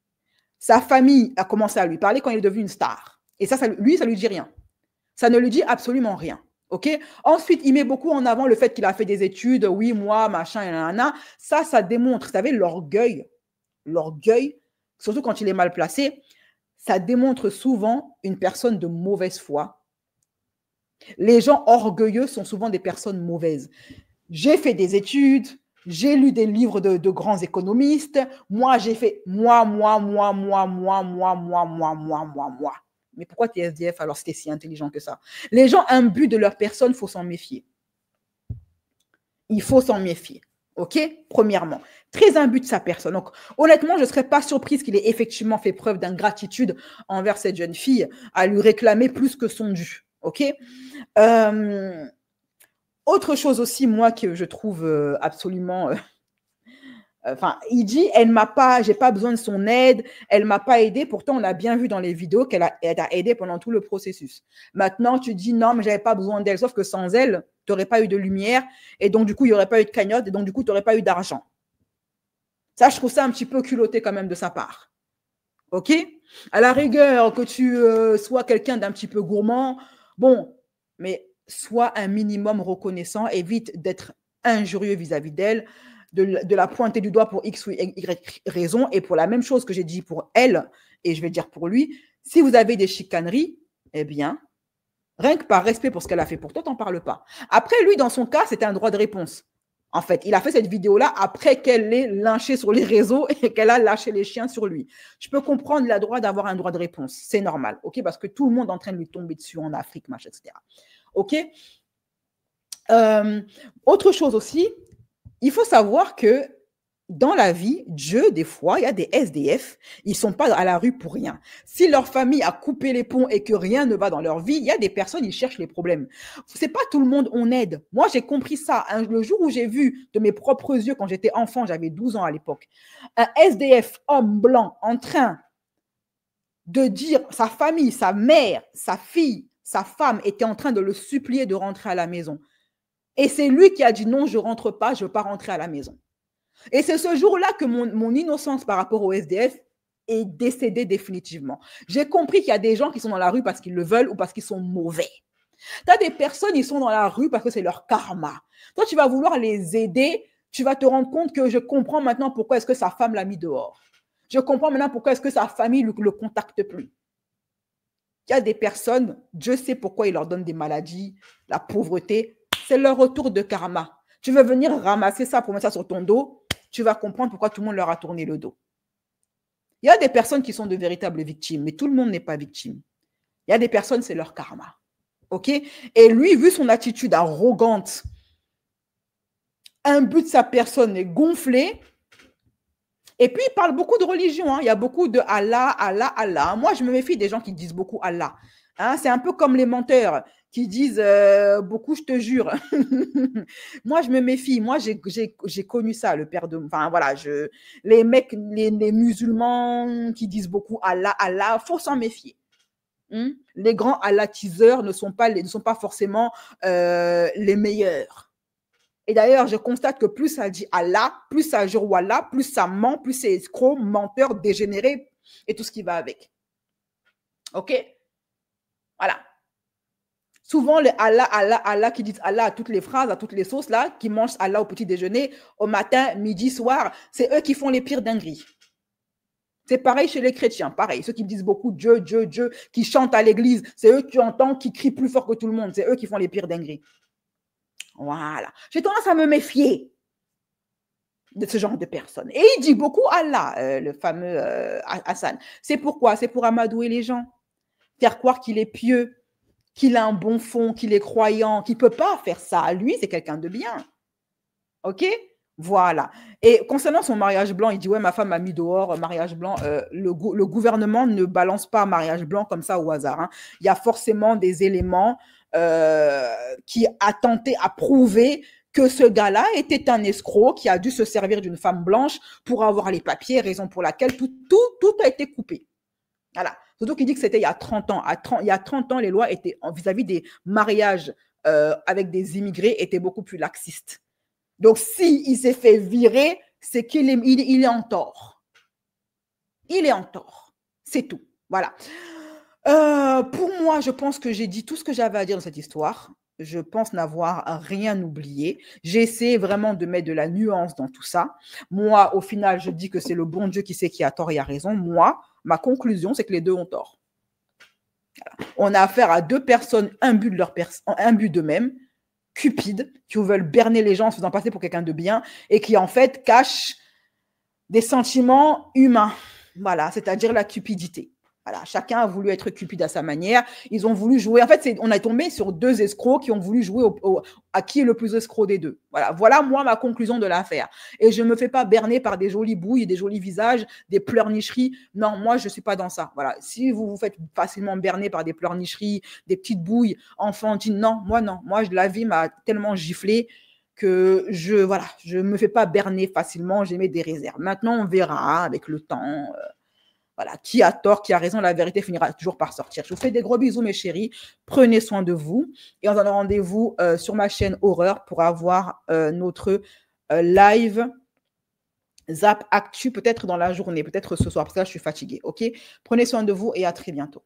Sa famille a commencé à lui parler quand il est devenu une star. Et ça lui dit rien. Ça ne lui dit absolument rien. Okay? Ensuite, il met beaucoup en avant le fait qu'il a fait des études. Oui, moi, machin, nanana. Ça démontre, vous savez, l'orgueil. L'orgueil, surtout quand il est mal placé, ça démontre souvent une personne de mauvaise foi. Les gens orgueilleux sont souvent des personnes mauvaises. J'ai fait des études, j'ai lu des livres de grands économistes. Moi, j'ai fait moi. Mais pourquoi tu es SDF alors si tu es si intelligent que ça? Les gens imbus de leur personne, il faut s'en méfier. Il faut s'en méfier. OK? Premièrement. Très imbu de sa personne. Donc, honnêtement, je ne serais pas surprise qu'il ait effectivement fait preuve d'ingratitude envers cette jeune fille à lui réclamer plus que son dû. OK? Autre chose aussi, moi, que je trouve absolument... Enfin, il dit, j'ai pas besoin de son aide, elle m'a pas aidé. Pourtant, on a bien vu dans les vidéos qu'elle a aidé pendant tout le processus. Maintenant, tu dis non, mais j'avais pas besoin d'elle. Sauf que sans elle, tu n'aurais pas eu de lumière et donc du coup, il n'y aurait pas eu de cagnotte et donc du coup, tu n'aurais pas eu d'argent. Ça, je trouve ça un petit peu culotté quand même de sa part. OK? À la rigueur, que tu sois quelqu'un d'un petit peu gourmand, bon, mais sois un minimum reconnaissant, évite d'être injurieux vis-à-vis d'elle. De la pointer du doigt pour X ou Y raison. Et pour la même chose que j'ai dit pour elle, et je vais dire pour lui, si vous avez des chicaneries, eh bien, rien que par respect pour ce qu'elle a fait pour toi, t'en parles pas. Après, lui, dans son cas, c'était un droit de réponse. En fait, il a fait cette vidéo-là après qu'elle l'ait lynché sur les réseaux et qu'elle a lâché les chiens sur lui. Je peux comprendre, il a le droit d'avoir un droit de réponse. C'est normal, OK? Parce que tout le monde est en train de lui tomber dessus en Afrique, machin, etc. OK? Autre chose aussi, il faut savoir que dans la vie, Dieu, des fois, il y a des SDF, ils ne sont pas à la rue pour rien. Si leur famille a coupé les ponts et que rien ne va dans leur vie, il y a des personnes, ils cherchent les problèmes. C'est pas tout le monde on aide. Moi, j'ai compris ça. Le jour où j'ai vu de mes propres yeux, quand j'étais enfant, j'avais 12 ans à l'époque, un SDF, homme blanc, en train de dire, sa famille, sa mère, sa fille, sa femme était en train de le supplier de rentrer à la maison. Et c'est lui qui a dit non, je ne rentre pas, je ne veux pas rentrer à la maison. Et c'est ce jour-là que mon innocence par rapport au SDF est décédée définitivement. J'ai compris qu'il y a des gens qui sont dans la rue parce qu'ils le veulent ou parce qu'ils sont mauvais. Tu as des personnes, ils sont dans la rue parce que c'est leur karma. Toi, tu vas vouloir les aider, tu vas te rendre compte que je comprends maintenant pourquoi est-ce que sa femme l'a mis dehors. Je comprends maintenant pourquoi est-ce que sa famille ne le contacte plus. Il y a des personnes, Dieu sait pourquoi il leur donne des maladies, la pauvreté, c'est leur retour de karma. Tu veux venir ramasser ça pour mettre ça sur ton dos, tu vas comprendre pourquoi tout le monde leur a tourné le dos. Il y a des personnes qui sont de véritables victimes, mais tout le monde n'est pas victime. Il y a des personnes, c'est leur karma. OK? Et lui, vu son attitude arrogante, un but de sa personne est gonflé. Et puis, il parle beaucoup de religion. Hein. Il y a beaucoup de Allah, Allah, Allah. Moi, je me méfie des gens qui disent beaucoup Allah. Hein, c'est un peu comme les menteurs qui disent beaucoup, je te jure. Moi, je me méfie. Moi, j'ai connu ça, le père de... Enfin, voilà, les mecs, les musulmans qui disent beaucoup Allah, Allah, il faut s'en méfier. Les grands allatiseurs ne sont pas forcément les meilleurs. Et d'ailleurs, je constate que plus ça dit Allah, plus ça jure Wallah, plus ça ment, plus c'est escroc, menteur, dégénéré et tout ce qui va avec. OK? Voilà. Souvent, les Allah, Allah, Allah qui disent Allah à toutes les phrases, à toutes les sauces, là, qui mangent Allah au petit déjeuner, au matin, midi, soir, c'est eux qui font les pires dingueries. C'est pareil chez les chrétiens, pareil. Ceux qui disent beaucoup Dieu, Dieu, Dieu, qui chantent à l'église, c'est eux que tu entends qui crient plus fort que tout le monde. C'est eux qui font les pires dingueries. Voilà. J'ai tendance à me méfier de ce genre de personnes. Et il dit beaucoup Allah, le fameux Hassan. C'est pourquoi? C'est pour amadouer les gens. Faire croire qu'il est pieux, qu'il a un bon fond, qu'il est croyant, qu'il ne peut pas faire ça. Lui, c'est quelqu'un de bien. OK? Voilà. Et concernant son mariage blanc, il dit, ouais, ma femme m'a mis dehors, mariage blanc. Le gouvernement ne balance pas mariage blanc comme ça au hasard. Hein. Il y a forcément des éléments qui a tenté à prouver que ce gars-là était un escroc qui a dû se servir d'une femme blanche pour avoir les papiers, raison pour laquelle tout a été coupé. Voilà. Surtout qu'il dit que c'était il y a 30 ans. Il y a 30 ans, les lois étaient vis-à-vis des mariages avec des immigrés étaient beaucoup plus laxistes. Donc, s'il s'est fait virer, c'est qu'il est, il est en tort. Il est en tort. C'est tout. Voilà. Pour moi, je pense que j'ai dit tout ce que j'avais à dire dans cette histoire. Je pense n'avoir rien oublié. J'ai essayé vraiment de mettre de la nuance dans tout ça. Moi, au final, je dis que c'est le bon Dieu qui sait qui a tort et a raison. Moi, ma conclusion, c'est que les deux ont tort. Voilà. On a affaire à deux personnes, un but d'eux-mêmes, cupides, qui veulent berner les gens en se faisant passer pour quelqu'un de bien et qui, en fait, cachent des sentiments humains. Voilà, c'est-à-dire la cupidité. Voilà, chacun a voulu être cupide à sa manière. Ils ont voulu jouer. En fait, on a tombé sur deux escrocs qui ont voulu jouer à qui est le plus escroc des deux. Voilà, moi, ma conclusion de l'affaire. Et je ne me fais pas berner par des jolies bouilles, des jolis visages, des pleurnicheries. Non, moi, je ne suis pas dans ça. Voilà. Si vous vous faites facilement berner par des pleurnicheries, des petites bouilles enfantines, non. Moi, la vie m'a tellement giflé que je me fais pas berner facilement. J'ai mis des réserves. Maintenant, on verra avec le temps. Voilà, qui a tort, qui a raison, la vérité finira toujours par sortir. Je vous fais des gros bisous, mes chéris. Prenez soin de vous. Et on se donne rendez-vous sur ma chaîne Horreur pour avoir notre live Zap Actu, peut-être dans la journée, peut-être ce soir, parce que là, je suis fatiguée. OK? Prenez soin de vous et à très bientôt.